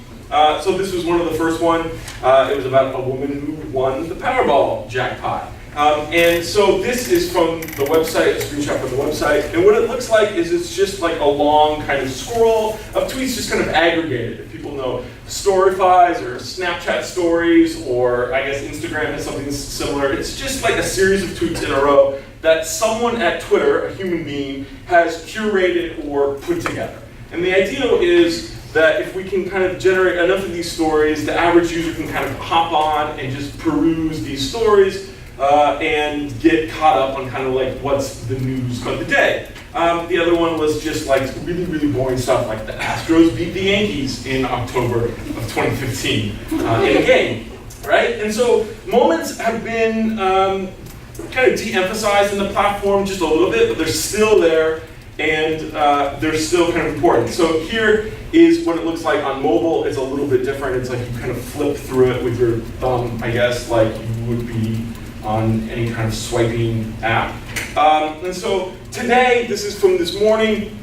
D: So this was one of the first one. It was about a woman who won the Powerball jackpot. And so this is from the website, a screenshot from the website. And what it looks like is it's just like a long kind of scroll of tweets just kind of aggregated. If people know Storyfies or Snapchat stories, or I guess Instagram has something similar, it's just like a series of tweets in a row that someone at Twitter, a human being, has curated or put together. And the idea is that if we can kind of generate enough of these stories, the average user can kind of hop on and just peruse these stories and get caught up on kind of like what's the news of the day. The other one was just like really, really boring stuff like the Astros beat the Yankees in October of 2015 in a game, right? And so Moments have been kind of de-emphasized in the platform just a little bit, but they're still there, and they're still kind of important. So here is what it looks like on mobile. It's a little bit different. It's like you kind of flip through it with your thumb, I guess, like you would be on any kind of swiping app. And so today, this is from this morning,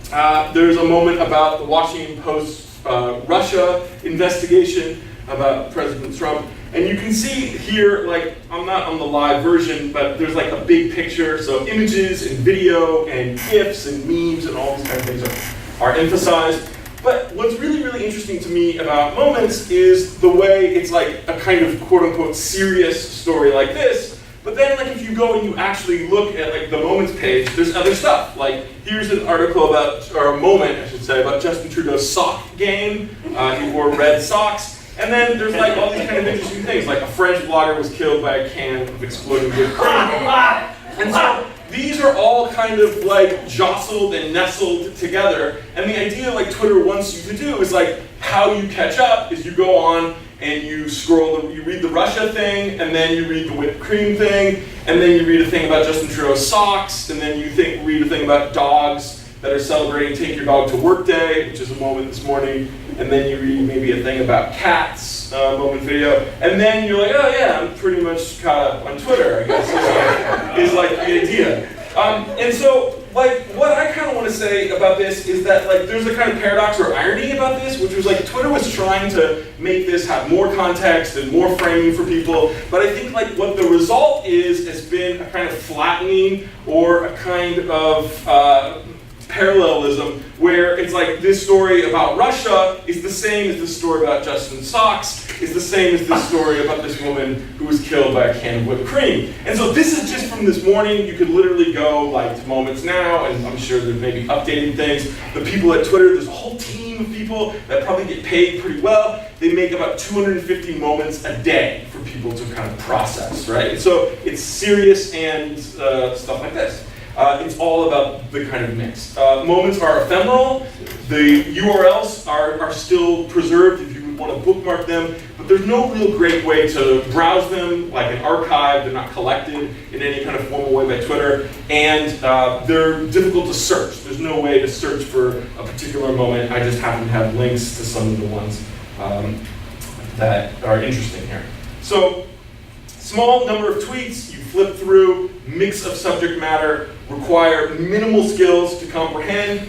D: there's a moment about the Washington Post Russia investigation about President Trump. And you can see here, like, I'm not on the live version, but there's like a big picture, so images and video and GIFs and memes and all these kind of things are emphasized. But what's really, really interesting to me about Moments is the way it's like a kind of quote-unquote serious story like this, but then like if you go and you actually look at like the Moments page, there's other stuff. Like here's an article about, or a moment I should say, about Justin Trudeau's sock game. He wore red socks. And then there's like all these kind of interesting things, like a French blogger was killed by a can of exploding whipped cream. And so these are all kind of like jostled and nestled together. And the idea like Twitter wants you to do is like how you catch up is you go on and you scroll, you read the Russia thing, and then you read the whipped cream thing, and then you read a thing about Justin Trudeau's socks, and then you read a thing about dogs that are celebrating Take Your Dog to Work Day, which is a moment this morning, and then you read maybe a thing about cats, moment video, and then you're like, oh yeah, I'm pretty much caught up on Twitter, I guess, is like the idea. And so, like, what I kind of want to say about this is that, like, there's a kind of paradox or irony about this, which was like Twitter was trying to make this have more context and more framing for people, but I think like what the result is has been a kind of flattening or a kind of parallelism where it's like this story about Russia is the same as this story about Justin's socks, is the same as this story about this woman who was killed by a can of whipped cream. And so this is just from this morning. You could literally go like to Moments now, and I'm sure there's maybe updating things. The people at Twitter, there's a whole team of people that probably get paid pretty well. They make about 250 moments a day for people to kind of process, right? And so it's serious and stuff like this. It's all about the kind of mix. Moments are ephemeral. The URLs are still preserved if you want to bookmark them, but there's no real great way to browse them, like an archive. They're not collected in any kind of formal way by Twitter, and they're difficult to search. There's no way to search for a particular moment. I just happen to have links to some of the ones that are interesting here. So, small number of tweets, you flip through, mix of subject matter, require minimal skills to comprehend,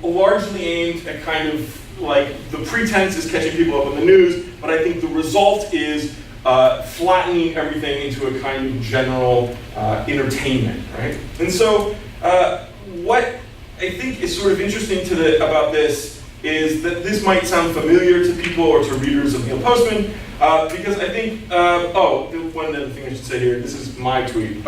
D: largely aimed at kind of like the pretense is catching people up on the news, but I think the result is flattening everything into a kind of general entertainment, right? And so what I think is sort of interesting about this is that this might sound familiar to people or to readers of Neil Postman, because I think, one other thing I should say here, this is my tweet,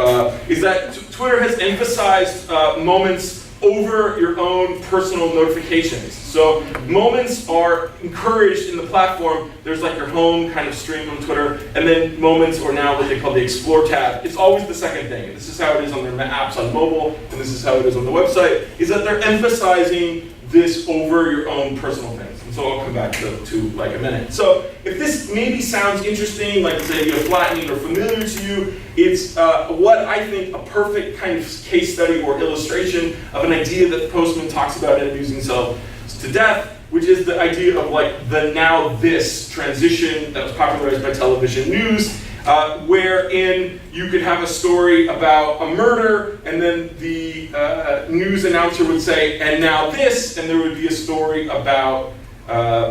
D: is that Twitter has emphasized moments over your own personal notifications. So moments are encouraged in the platform. There's like your home kind of stream on Twitter, and then moments, or now what they call the Explore tab. It's always the second thing. And this is how it is on their apps on mobile, and this is how it is on the website, is that they're emphasizing this over your own personal things. And so I'll come back to like a minute. So if this maybe sounds interesting, like say flattening or familiar to you, it's what I think a perfect kind of case study or illustration of an idea that Postman talks about in Amusing Himself to Death, which is the idea of like the now this transition that was popularized by television news, wherein you could have a story about a murder, and then the news announcer would say, and now this, and there would be a story about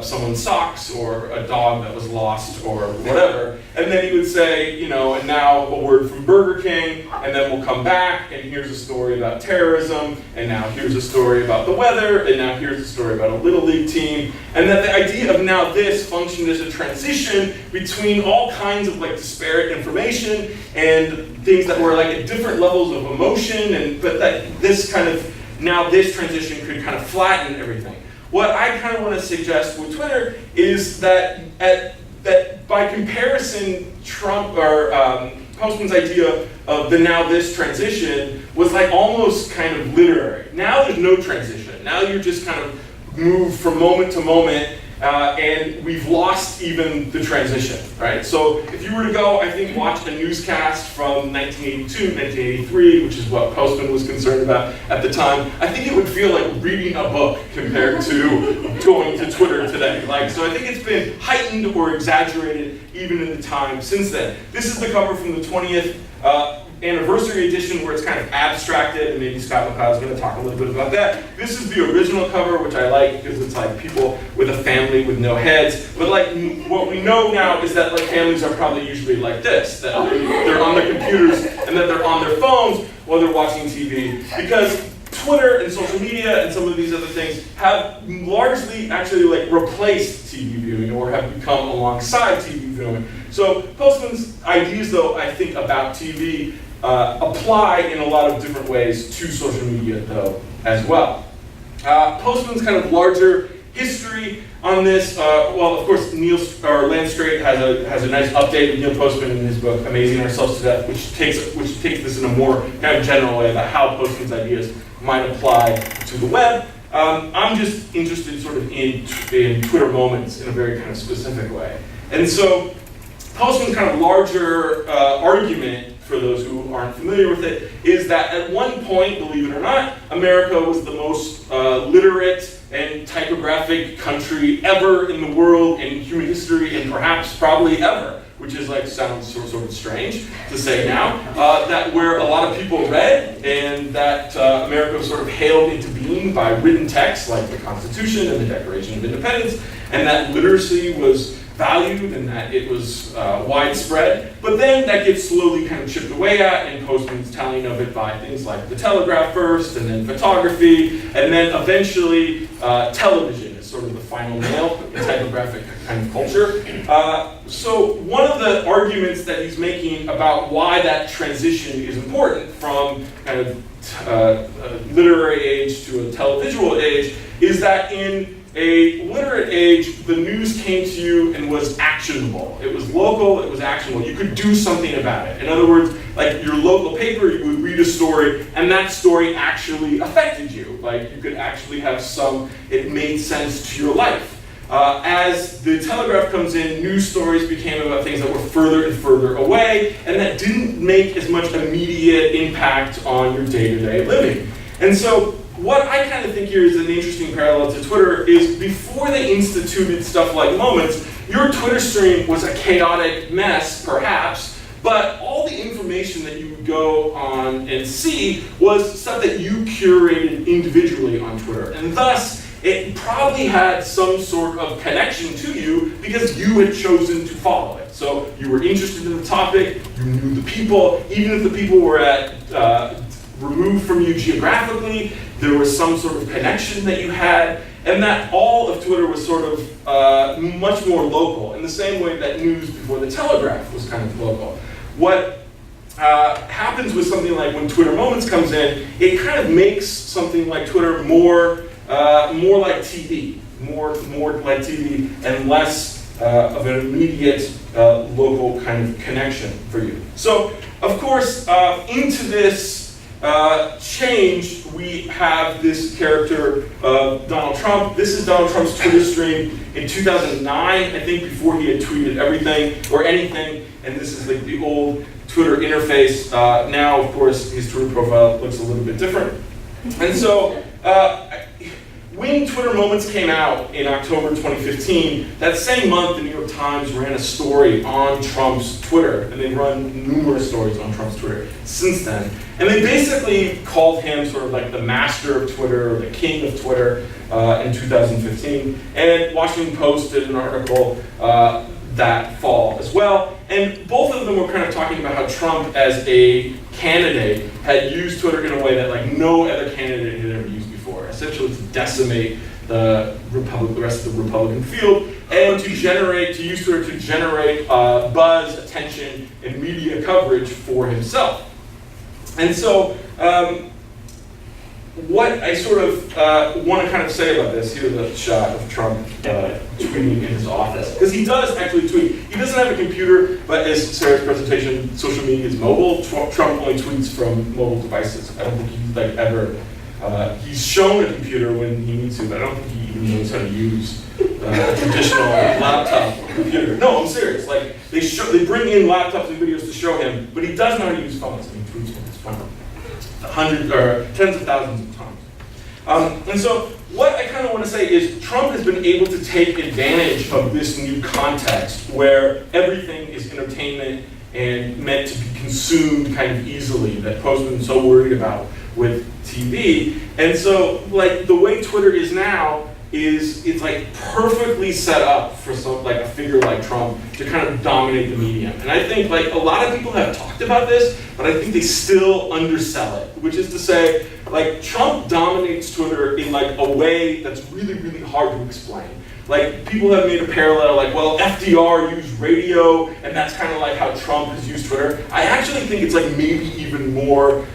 D: someone's socks or a dog that was lost or whatever. And then he would say, you know, and now a word from Burger King, and then we'll come back, and here's a story about terrorism, and now here's a story about the weather, and now here's a story about a Little League team. And that the idea of now this functioned as a transition between all kinds of like disparate information and things that were like at different levels of emotion, but that this kind of, now this transition could kind of flatten everything. What I kind of want to suggest with Twitter is that that by comparison, Trump or Postman's idea of the now this transition was like almost kind of literary. Now there's no transition. Now you're just kind of move from moment to moment, and we've lost even the transition, right? So if you were to go, I think, watch a newscast from 1982, 1983, which is what Postman was concerned about at the time, I think it would feel like reading a book compared to going to Twitter today. Like, so I think it's been heightened or exaggerated even in the time since then. This is the cover from the 20th anniversary edition, where it's kind of abstracted, and maybe Scott McCloud is going to talk a little bit about that. This is the original cover, which I like because it's like people with a family with no heads. But like what we know now is that like families are probably usually like this, that they're on their computers and that they're on their phones while they're watching TV, because Twitter and social media and some of these other things have largely actually like replaced TV viewing or have become alongside TV viewing. So Postman's ideas, though, I think about TV apply in a lot of different ways to social media, though, as well. Postman's kind of larger history on this, well, of course, Lance Strait has a nice update with Neil Postman in his book, Amazing Ourselves to Death, which takes this in a more kind of general way about how Postman's ideas might apply to the web. I'm just interested sort of in Twitter moments in a very kind of specific way. And so Postman's kind of larger argument, for those who aren't familiar with it, is that at one point, believe it or not, America was the most literate and typographic country ever in the world in human history, and perhaps probably ever, which is like sounds sort of strange to say now, that where a lot of people read, and that America was sort of hailed into being by written texts like the Constitution and the Declaration of Independence, and that literacy was valued and that it was widespread. But then that gets slowly kind of chipped away at, and Postman's telling of it by things like the telegraph first, and then photography, and then eventually television is sort of the final nail in typographic kind of culture. So one of the arguments that he's making about why that transition is important from kind of a literary age to a televisual age is that in a literate age, the news came to you and was actionable. It was local, it was actionable. You could do something about it. In other words, like your local paper, you would read a story, and that story actually affected you. Like you could actually have it made sense to your life. As the telegraph comes in, news stories became about things that were further and further away, and that didn't make as much immediate impact on your day-to-day living. And so what I kind of think here is an interesting parallel to Twitter is before they instituted stuff like Moments, your Twitter stream was a chaotic mess, perhaps, but all the information that you would go on and see was stuff that you curated individually on Twitter. And thus, it probably had some sort of connection to you because you had chosen to follow it. So you were interested in the topic, you knew the people, even if the people were removed from you geographically, there was some sort of connection that you had, and that all of Twitter was sort of much more local, in the same way that news before the telegraph was kind of local. What happens with something like when Twitter Moments comes in, it kind of makes something like Twitter more like TV, more like TV, and less of an immediate local kind of connection for you. So, of course, into this change, we have this character of Donald Trump. This is Donald Trump's Twitter stream in 2009, I think, before he had tweeted everything or anything. And this is like the old Twitter interface. Now, of course, his Twitter profile looks a little bit different. And so, when Twitter Moments came out in October 2015, that same month, the New York Times ran a story on Trump's Twitter, and they've run numerous stories on Trump's Twitter since then. And they basically called him sort of like the master of Twitter, or the king of Twitter, in 2015. And Washington Post did an article that fall as well. And both of them were kind of talking about how Trump, as a candidate, had used Twitter in a way that like no other candidate had ever used before, essentially to decimate the rest of the Republican field, and to use Twitter to generate buzz, attention, and media coverage for himself. And so, what I sort of want to kind of say about this, here's a shot of Trump tweeting in his office. Because he does actually tweet. He doesn't have a computer, but as Sarah's presentation, social media is mobile. Trump only tweets from mobile devices. I don't think he's like ever, he's shown a computer when he needs to, but I don't think he even knows how to use a traditional laptop or computer. No, I'm serious. Like, they bring in laptops and videos to show him, but he does know how to use phones, and he tweets from his phone. Hundreds or tens of thousands of times. And so what I kind of want to say is Trump has been able to take advantage of this new context where everything is entertainment and meant to be consumed kind of easily, that Postman's so worried about with TV. And so like the way Twitter is now is it's like perfectly set up for like a figure like Trump to kind of dominate the medium. And I think like a lot of people have talked about this, but I think they still undersell it, which is to say, like Trump dominates Twitter in like a way that's really, really hard to explain. Like people have made a parallel, like, well, FDR used radio, and that's kind of like how Trump has used Twitter. I actually think it's like maybe even more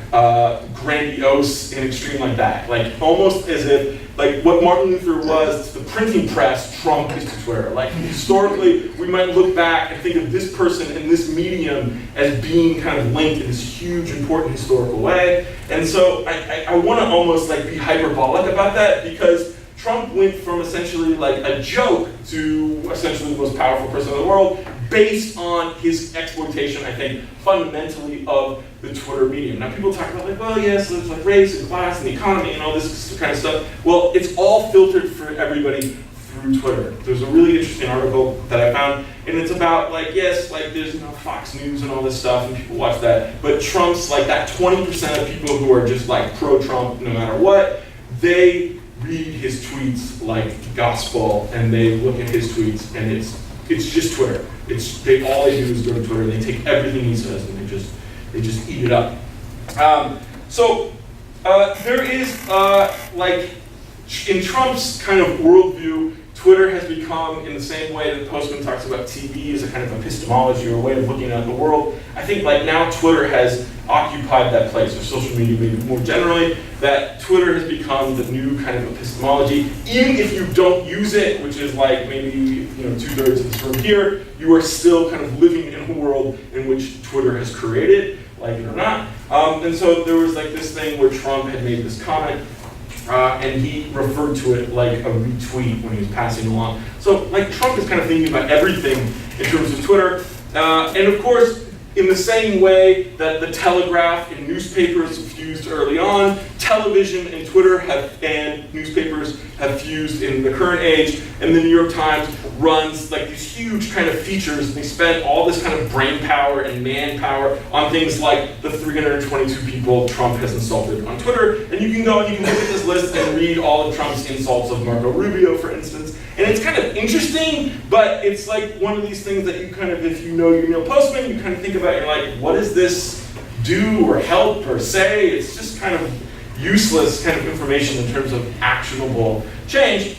D: grandiose and extreme like that. Like almost as if like what Martin Luther was to the printing press, Trump is to Twitter. Like historically, we might look back and think of this person and this medium as being kind of linked in this huge, important historical way. And so I want to almost like be hyperbolic about that, because Trump went from essentially like a joke to essentially the most powerful person in the world based on his exploitation, I think, fundamentally of the Twitter medium. Now people talk about like, well, yes, there's like race and class and the economy and all this kind of stuff. Well, it's all filtered for everybody through Twitter. There's a really interesting article that I found, and it's about like, yes, like there's Fox News and all this stuff, and people watch that, but Trump's like that 20% of people who are just like pro-Trump no matter what, they read his tweets like gospel, and they look at his tweets, and it's just Twitter. All they do is go to Twitter, and they take everything he says, and they just eat it up. So there is like in Trump's kind of worldview, Twitter has become, in the same way that Postman talks about TV as a kind of epistemology or a way of looking at the world, I think like now Twitter has occupied that place, or social media maybe more generally, that Twitter has become the new kind of epistemology. Even if you don't use it, which is like maybe 2/3 of this room here, you are still kind of living in a world in which Twitter has created, like it or not. And so there was like this thing where Trump had made this comment, and he referred to it like a retweet when he was passing along. So like Trump is kind of thinking about everything in terms of Twitter. And of course, in the same way that the telegraph and newspapers fused early on, television and Twitter and newspapers have fused in the current age, and the New York Times runs like these huge kind of features. They spend all this kind of brain power and manpower on things like the 322 people Trump has insulted on Twitter, and you can go and you can look at this list and read all of Trump's insults of Marco Rubio, for instance. And it's kind of interesting, but it's like one of these things that you kind of, if you know your Neil Postman, you kind of think about, you're like, what does this do or help or say? It's just kind of useless kind of information in terms of actionable change.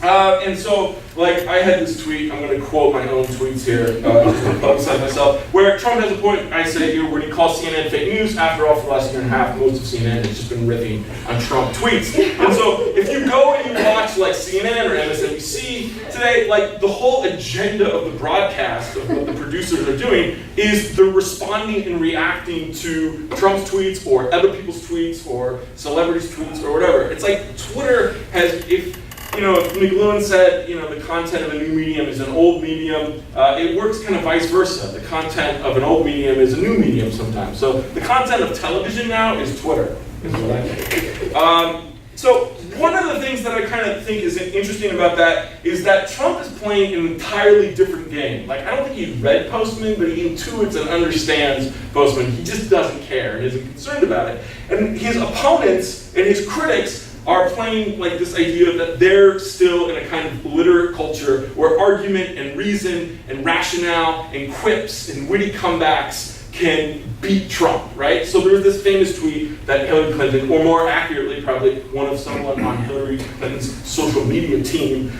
D: And so, like, I had this tweet, I'm going to quote my own tweets here, just to publicize myself, where Trump has a point, I say here, when he calls CNN fake news. After all, for the last year and a half, most of CNN has just been ripping on Trump tweets. And so, if you go and you watch, like, CNN or MSNBC today, like, the whole agenda of the broadcast, of what the producers are doing, is they're responding and reacting to Trump's tweets, or other people's tweets, or celebrities' tweets, or whatever. It's like Twitter has, if McLuhan said, the content of a new medium is an old medium, it works kind of vice versa. The content of an old medium is a new medium sometimes. So the content of television now is Twitter, is what I think. So one of the things that I kind of think is interesting about that is that Trump is playing an entirely different game. Like, I don't think he read Postman, but he intuits and understands Postman. He just doesn't care and isn't concerned about it. And his opponents and his critics are playing like this idea that they're still in a kind of literate culture where argument and reason and rationale and quips and witty comebacks can beat Trump, right? So there's this famous tweet that Hillary Clinton, or more accurately, probably someone on Hillary Clinton's social media team,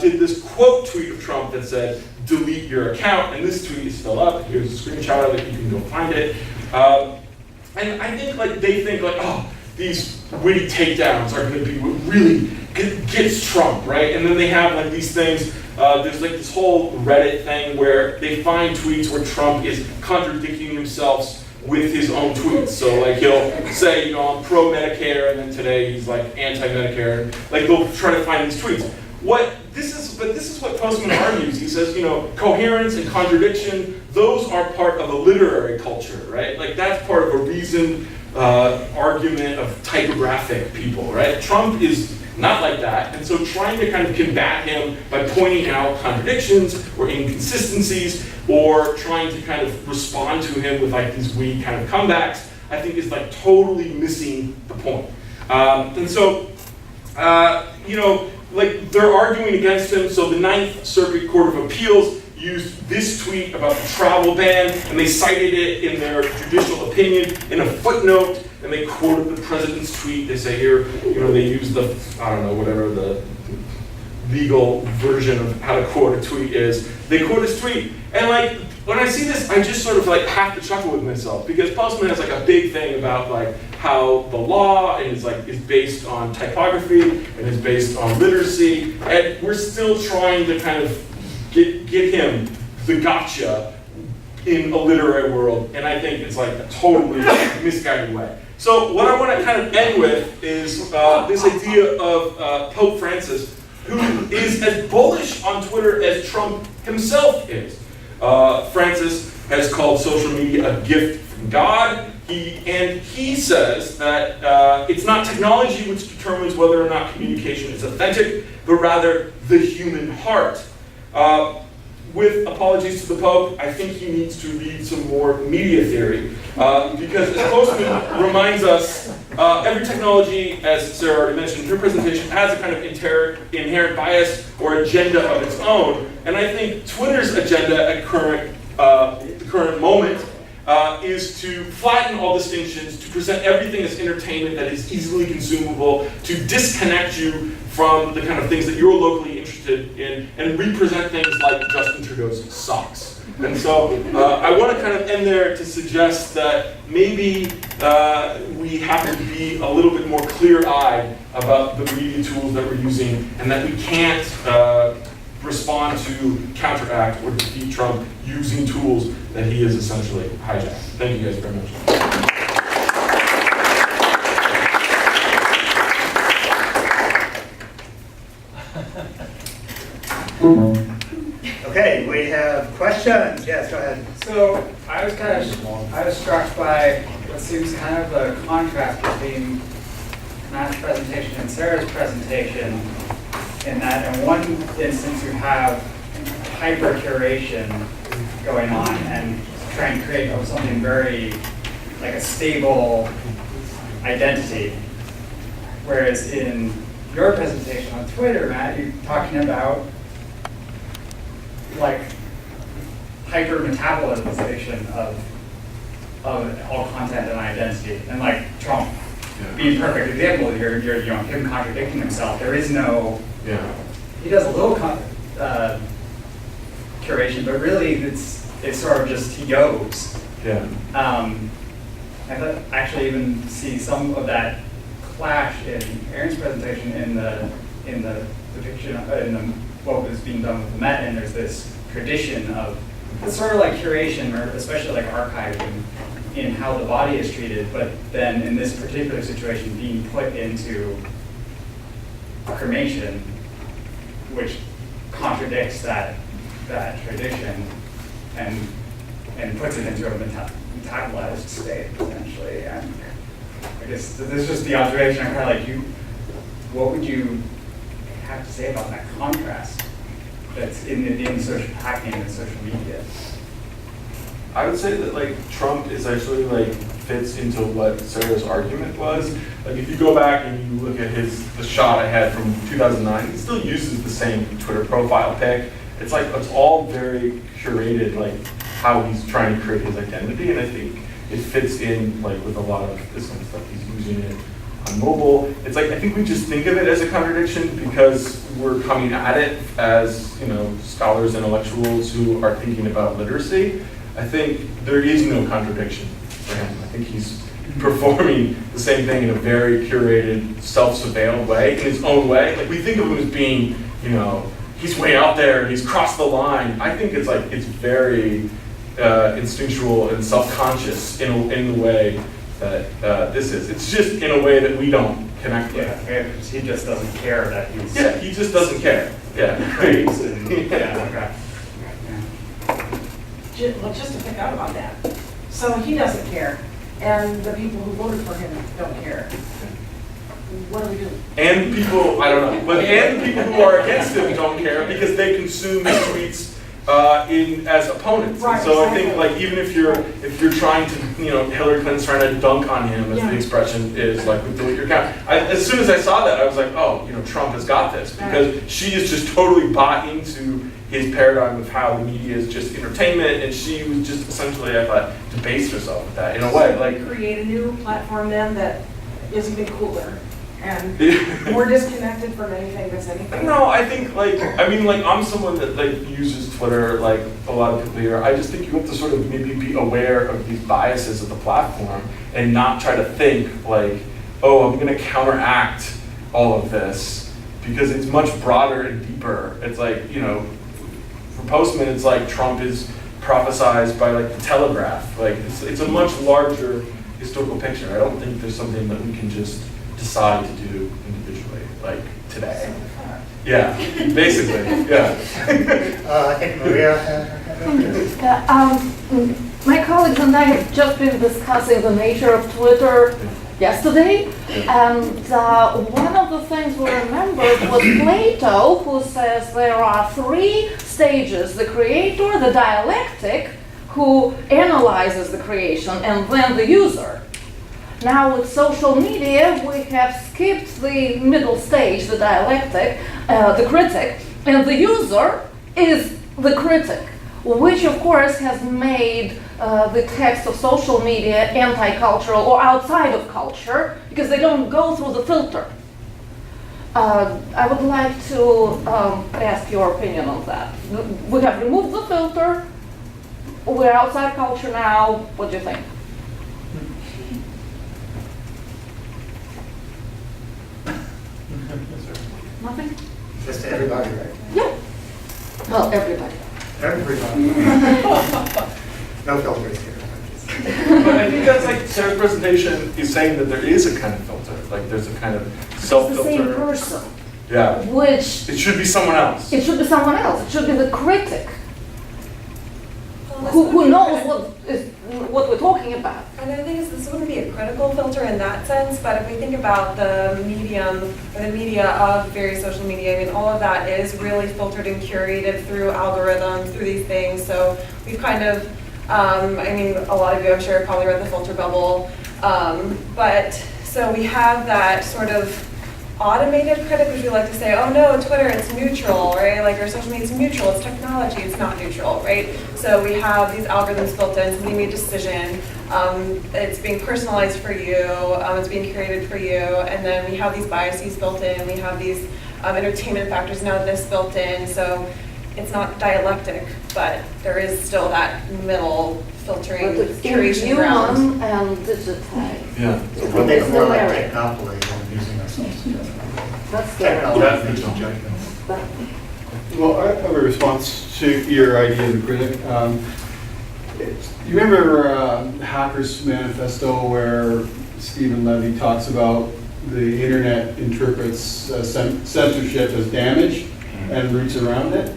D: did this quote tweet of Trump that said, "Delete your account," and this tweet is still up. Here's a screenshot of it, you can go find it. And I think they think oh, these witty takedowns are going to be what really gets Trump, right? And then they have like these things, there's like this whole Reddit thing where they find tweets where Trump is contradicting himself with his own tweets. So like he'll say, I'm pro-Medicare, and then today he's like anti-Medicare. Like they'll try to find these tweets. This is what Postman argues. He says, coherence and contradiction, those are part of a literary culture, right? Like that's part of a reasoned argument of typographic people, right? Trump is not like that, and so trying to kind of combat him by pointing out contradictions or inconsistencies, or trying to kind of respond to him with like these weak kind of comebacks, I think is like totally missing the point. And so, like they're arguing against him. So the Ninth Circuit Court of Appeals used this tweet about the travel ban, and they cited it in their judicial opinion in a footnote, and they quoted the president's tweet. They say here, they use the, whatever the legal version of how to quote a tweet is. They quote his tweet, and like, when I see this, I just sort of like have to chuckle with myself, because Postman has like a big thing about like how the law is based on typography and is based on literacy, and we're still trying to kind of get him the gotcha in a literary world, and I think it's like a totally misguided way. So what I want to kind of end with is this idea of Pope Francis, who is as bullish on Twitter as Trump himself is. Francis has called social media a gift from God. He says that it's not technology which determines whether or not communication is authentic, but rather the human heart. With apologies to the Pope, I think he needs to read some more media theory, because as Postman reminds us, every technology, as Sarah already mentioned in her presentation, has a kind of inherent bias or agenda of its own, and I think Twitter's agenda at the current moment is to flatten all distinctions, to present everything as entertainment that is easily consumable, to disconnect you from the kind of things that you're locally interested in, and represent things like Justin Trudeau's socks. And so I want to kind of end there to suggest that maybe we have to be a little bit more clear-eyed about the media tools that we're using, and that we can't respond to, counteract, or defeat Trump using tools that he has essentially hijacked. Thank you guys very much.
A: Okay, we have questions. Yes, go ahead.
E: So I was struck by what seems kind of a contrast between Matt's presentation and Sarah's presentation, in that in one instance you have hyper curation going on and trying to create something very like a stable identity, whereas in your presentation on Twitter, Matt, you're talking about like hyper metabolization of all content and identity, and like Trump being a perfect example. You're him contradicting himself. There is no he does a little curation, but really it's sort of just he goes.
D: Yeah.
E: I thought actually even see some of that clash in Aaron's presentation in the depiction what was being done with the Met, and there's this tradition of it's sort of like curation, or especially like archiving in how the body is treated, but then in this particular situation being put into cremation, which contradicts that tradition and puts it into a metabolized state, essentially. And I guess this is just the observation. I'm kind of like, what would you have to say about that contrast that's in social hacking and social media?
D: I would say that like Trump is actually like fits into what Sarah's argument was. Like if you go back and you look at the shot I had from 2009, he still uses the same Twitter profile pic. It's like it's all very curated, like how he's trying to create his identity, and I think it fits in like with a lot of this kind of stuff. He's using it on mobile. It's like I think we just think of it as a contradiction because we're coming at it as, you know, scholars, intellectuals who are thinking about literacy. I think there is no contradiction for him. I think he's performing the same thing in a very curated, self-surveilled way, in his own way. Like we think of him as being, you know, he's way out there, he's crossed the line. I think it's like, it's very instinctual and self-conscious in the way that this is. It's just in a way that we don't connect with.
E: Yeah, he just doesn't care that he's...
D: Yeah, he just doesn't care. Yeah.
E: Praise and, yeah, okay.
F: Just to pick up on that. So he doesn't care, and the people who voted for him don't care. What do we do?
D: And people, I don't know, but and people who are against him don't care because they consume his tweets as opponents.
F: Right,
D: and so
F: exactly.
D: I think like even if you're trying to, you know, Hillary Clinton's trying to dunk on him, as the expression is, like with delete your account. As soon as I saw that, I was like, oh, you know, Trump has got this, because she is just totally bought into his paradigm of how the media is just entertainment, and she was just essentially, I thought, debased herself with that in a way. Like
F: Create a new platform then that is even cooler and more disconnected from anything that's anything.
D: No, I think like, I mean like I'm someone that like uses Twitter like a lot of people here. I just think you have to sort of maybe be aware of these biases of the platform and not try to think like, oh, I'm gonna counteract all of this, because it's much broader and deeper. It's like, you know, for Postman, it's like Trump is prophesized by like the Telegraph. Like it's a much larger historical picture. I don't think there's something that we can just decide to do individually, like today. Yeah, basically, yeah.
A: I think Maria.
G: My colleagues and I have just been discussing the nature of Twitter yesterday, and one of the things we remembered was Plato, who says there are three stages: the creator, the dialectic, who analyzes the creation, and then the user. Now with social media, we have skipped the middle stage, the dialectic, the critic, and the user is the critic, which of course has made the text of social media anti-cultural or outside of culture, because they don't go through the filter. I would like to ask your opinion on that. We have removed the filter, we're outside culture now, what do you think? Nothing?
A: Just everybody, right?
G: Yeah. Well, everybody.
A: Everybody. No filters here.
D: But I think that's like Sarah's presentation is saying that there is a kind of filter, like there's a kind of
G: It's the
D: self-filter.
G: same person,
D: Yeah,
G: which
D: it should be someone else.
G: it should be someone else. It should be the critic who knows what we're talking about.
C: And I think this wouldn't be a critical filter in that sense, but if we think about the medium or the media of various social media, I mean, all of that is really filtered and curated through algorithms, through these things. So we've kind of, I mean, a lot of you I'm sure have probably read The Filter Bubble, but so we have that sort of automated critic, which we like to say, oh no, Twitter, it's neutral, right? Like our social media is neutral, it's technology, it's not neutral, right? So we have these algorithms built in, somebody made a decision, it's being personalized for you, it's being curated for you, and then we have these biases built in, we have these entertainment factors, none of this built in, so it's not dialectic, but there is still that middle filtering,
G: But it's
C: curation ground.
G: human and digitized.
D: Yeah.
A: So we make
G: It's
A: more like
G: the
A: technopoly than using ourselves to judgment.
G: That's the
A: Technology makes judgment.
H: Well, I have a response to your idea of the critic. You remember Hackers Manifesto where Stephen Levy talks about the internet interprets censorship as damage and routes around it?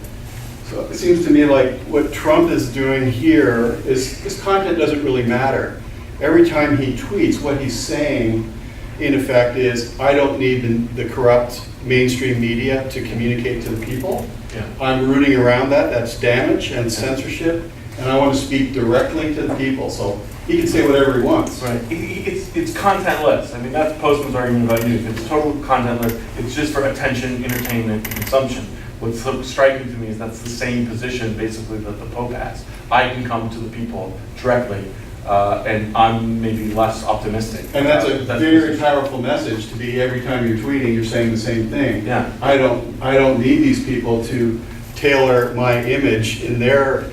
H: So it seems to me like what Trump is doing here is his content doesn't really matter. Every time he tweets, what he's saying in effect is, I don't need the corrupt mainstream media to communicate to the people.
D: Yeah.
H: I'm rooting around that, that's damage and censorship, and I want to speak directly to the people, so he can say whatever he wants.
D: Right. It's contentless. I mean, that's Postman's argument about news. It's total contentless. It's just for attention, entertainment, and consumption. What's so striking to me is that's the same position, basically, that the Pope has. I can come to the people directly, and I'm maybe less optimistic.
H: And that's a
D: That's
H: very
D: position.
H: powerful message to be every time you're tweeting, you're saying the same thing.
D: Yeah.
H: I don't need these people to tailor my image in their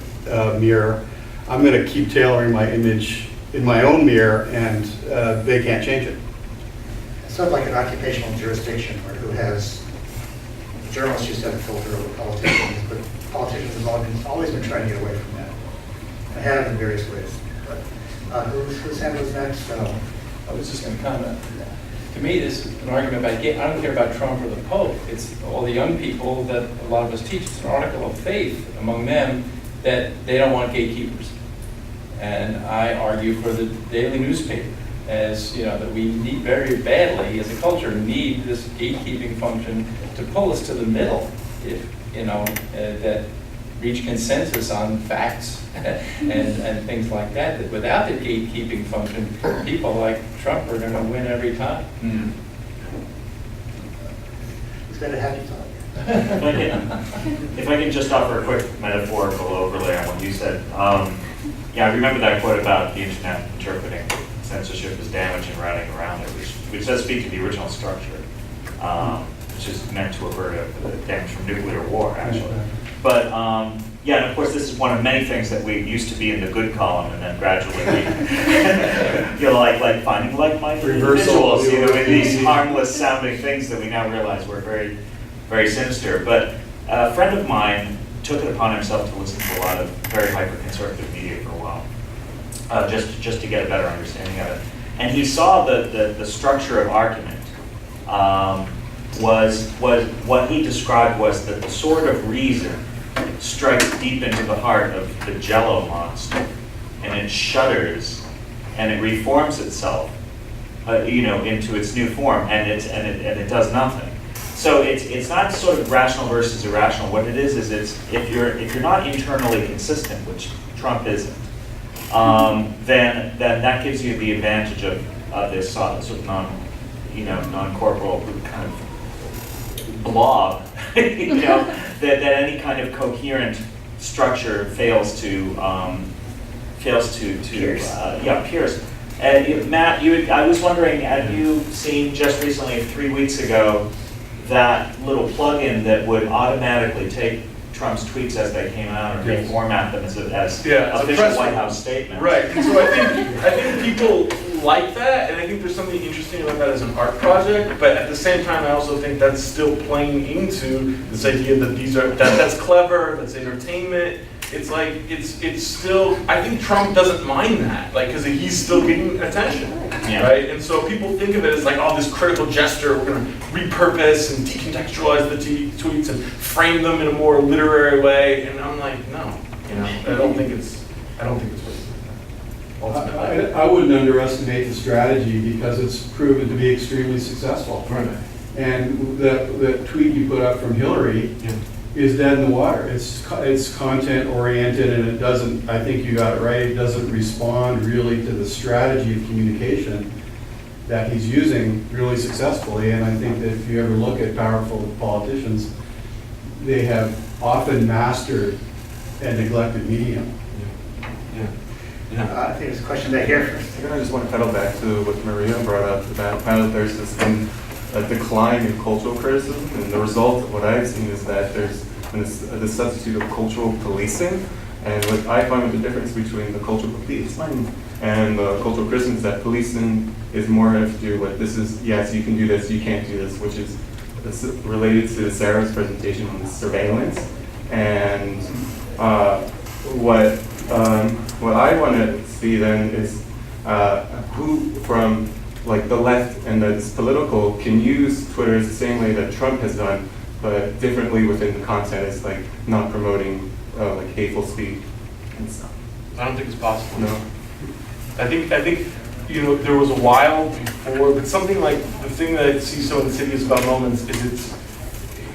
H: mirror. I'm going to keep tailoring my image in my own mirror, and they can't change it.
A: It's sort of like an occupational jurisdiction where who has, journalists used to have a filter over politicians, but politicians have always been trying to get away from that. They have in various ways. But whose hand was next?
I: I was just going to comment. To me, this is an argument about, I don't care about Trump or the Pope. It's all the young people that a lot of us teach. It's an article of faith among them that they don't want gatekeepers. And I argue for the daily newspaper as, that we need very badly as a culture need this gatekeeping function to pull us to the middle, if, that reach consensus on facts and things like that. That without the gatekeeping function, people like Trump are going to win every time.
D: Mm.
A: It's been a happy talk.
J: If I can just offer a quick metaphorical overlay on what you said. I remember that quote about the internet interpreting censorship as damage and routing around it, which does speak to the original structure, which is meant to avert a damage from nuclear war, actually. But and of course, this is one of many things that we used to be in the good column, and then gradually like finding like-minded individuals, with these harmless sounding things that we now realize were very, very sinister. But a friend of mine took it upon himself to listen to a lot of very hyper-conservative media for a while, just to get a better understanding of it. And he saw the structure of argument was what he described was that the sword of reason strikes deep into the heart of the Jello monster, and it shudders, and it reforms itself, into its new form, and it does nothing. So it's not sort of rational versus irrational. What it is it's if you're not internally consistent, which Trump isn't, then that gives you the advantage of this sort of non-corporal kind of blob, that any kind of coherent structure fails to pierce. Matt, I was wondering, have you seen just recently, 3 weeks ago, that little plugin that would automatically take Trump's tweets as they came out and reformat them as official White House statements?
D: Right, and so I think people like that, and I think there's something interesting about that as an art project, but at the same time I also think that's still playing into this idea that that's clever, that's entertainment. It's like, it's still, I think Trump doesn't mind that, because he's still getting attention, right? And so people think of it as this critical gesture, we're going to repurpose and decontextualize the tweets and frame them in a more literary way, and I'm like, no, I don't think it's what ultimately.
H: I wouldn't underestimate the strategy because it's proven to be extremely successful.
D: Right.
H: And that tweet you put up from Hillary is dead in the water. It's content oriented, and it doesn't, I think you got it right, it doesn't respond really to the strategy of communication that he's using really successfully. And I think that if you ever look at powerful politicians, they have often mastered a neglected medium.
A: I think there's a question back here first.
K: I just want to pedal back to what Maria brought up about how there's this thing a decline in cultural criticism, and the result of what I've seen is that there's the substitute of cultural policing. And what I find with the difference between the cultural policing and the cultural criticism is that policing is more have to do with this is, yes, you can do this, you can't do this, which is related to Sarah's presentation on the surveillance. And what I want to see then is who from like the left and the political can use Twitter the same way that Trump has done, but differently within the content. It's like not promoting like hateful speech and stuff.
D: I don't think it's possible.
K: No.
D: I think there was a while before, but something like the thing that I see so insidious about Moments is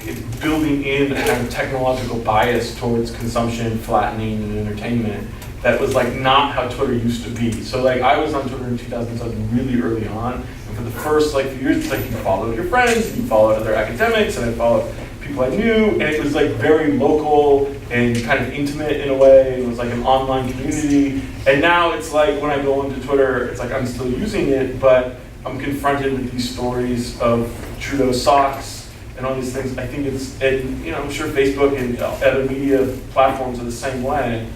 D: it's building in a kind of technological bias towards consumption, flattening, and entertainment that was like not how Twitter used to be. So like I was on Twitter in 2007 really early on, and for the first like few years, it's like you followed your friends, and you followed other academics, and I followed people I knew, and it was like very local and kind of intimate in a way. It was like an online community. And now it's like when I go into Twitter, it's like I'm still using it, but I'm confronted with these stories of Trudeau socks and all these things. I think and I'm sure Facebook and other media platforms are the same way.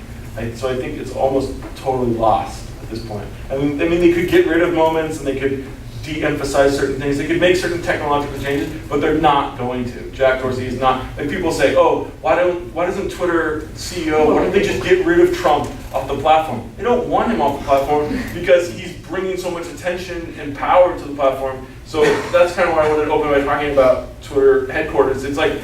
D: So I think it's almost totally lost at this point. I mean, they could get rid of Moments and they could de-emphasize certain things. They could make certain technological changes, but they're not going to. Jack Dorsey is not. Like people say, oh, why doesn't Twitter CEO, why don't they just get rid of Trump off the platform? They don't want him off the platform because he's bringing so much attention and power to the platform. So that's kind of why I wanted to open by talking about Twitter headquarters. It's like,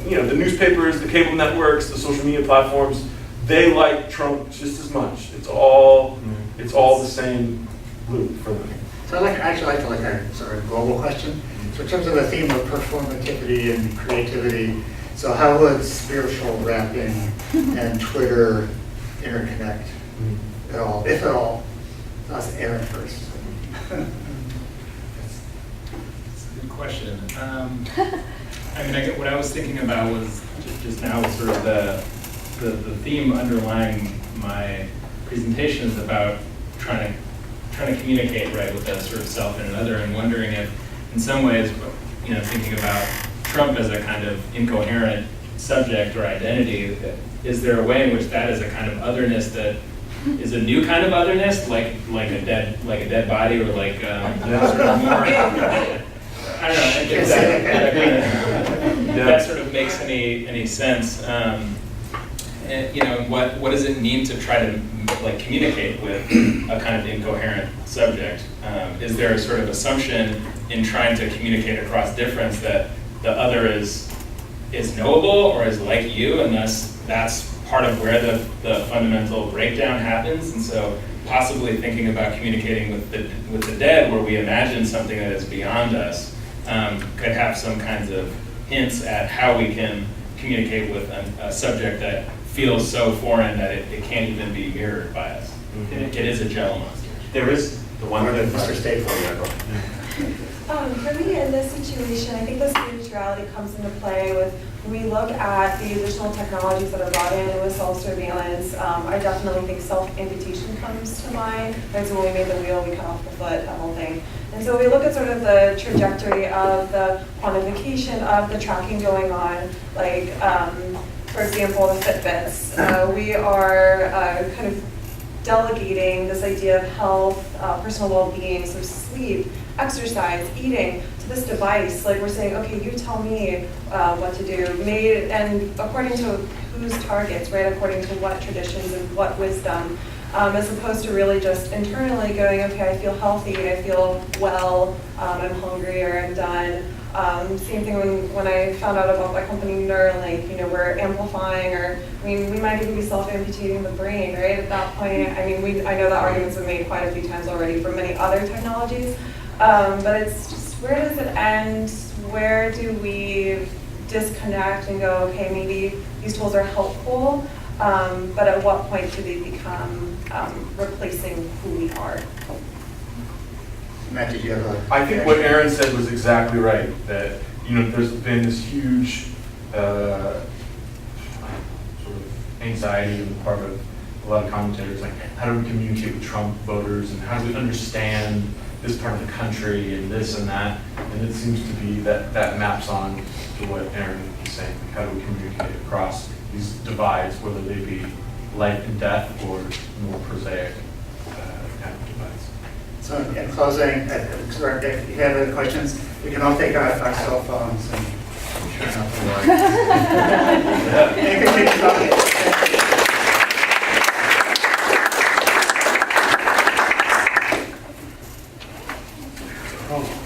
D: the newspapers, the cable networks, the social media platforms, they like Trump just as much. It's all the same loop for them.
A: So I'd like to look at a sort of global question. So in terms of the theme of performativity and creativity, so how would spiritual rapping and Twitter interconnect at all, if at all? That's Aaron first.
B: That's a good question. What I was thinking about was just now sort of the theme underlying my presentation is about trying to communicate right with that sort of self and another, and wondering if, in some ways, thinking about Trump as a kind of incoherent subject or identity, is there a way in which that is a kind of otherness that is a new kind of otherness, like a dead body, or like sort of more? I don't know if that sort of makes any sense. What does it mean to try to communicate with a kind of incoherent subject? Is there a sort of assumption in trying to communicate across difference that the other is knowable or is like you, and thus that's part of where the fundamental breakdown happens? And so possibly thinking about communicating with the dead, where we imagine something that is beyond us, could have some kinds of hints at how we can communicate with a subject that feels so foreign that it can't even be mirrored by us. Mm-hmm. It is a jello monster.
J: There is the one that
A: Mr. Stateful.
C: For me, in this situation, I think the spirituality comes into play with when we look at the additional technologies that are brought in with self-surveillance. I definitely think self-amputation comes to mind. Right? So when we made the wheel, we cut off the foot, that whole thing. And so we look at sort of the trajectory of the quantification of the tracking going on, for example, the Fitbits. We are kind of delegating this idea of health, personal well-being, so sleep, exercise, eating, to this device. Like we're saying, okay, you tell me what to do, and according to whose targets, right? According to what traditions and what wisdom, as opposed to really just internally going, okay, I feel healthy, I feel well, I'm hungry, or I'm done. Same thing when I found out about my company Neuralink, we're amplifying, we might even be self-amputating the brain, right? At that point, I know that argument's been made quite a few times already for many other technologies, but it's just, where does it end? Where do we disconnect and go, okay, maybe these tools are helpful, but at what point do they become replacing who we are?
A: Matt, did you have a...
D: I think what Aaron said was exactly right, that there's been this huge sort of anxiety on the part of a lot of commentators, like how do we communicate with Trump voters, and how do we understand this part of the country and this and that. And it seems to be that that maps on to what Aaron is saying. How do we communicate across these divides, whether they be life and death or more prosaic kind of divides?
A: So in closing, if you have any questions, we can all take our cell phones and turn off the lights. And continue talking.
K: Oh.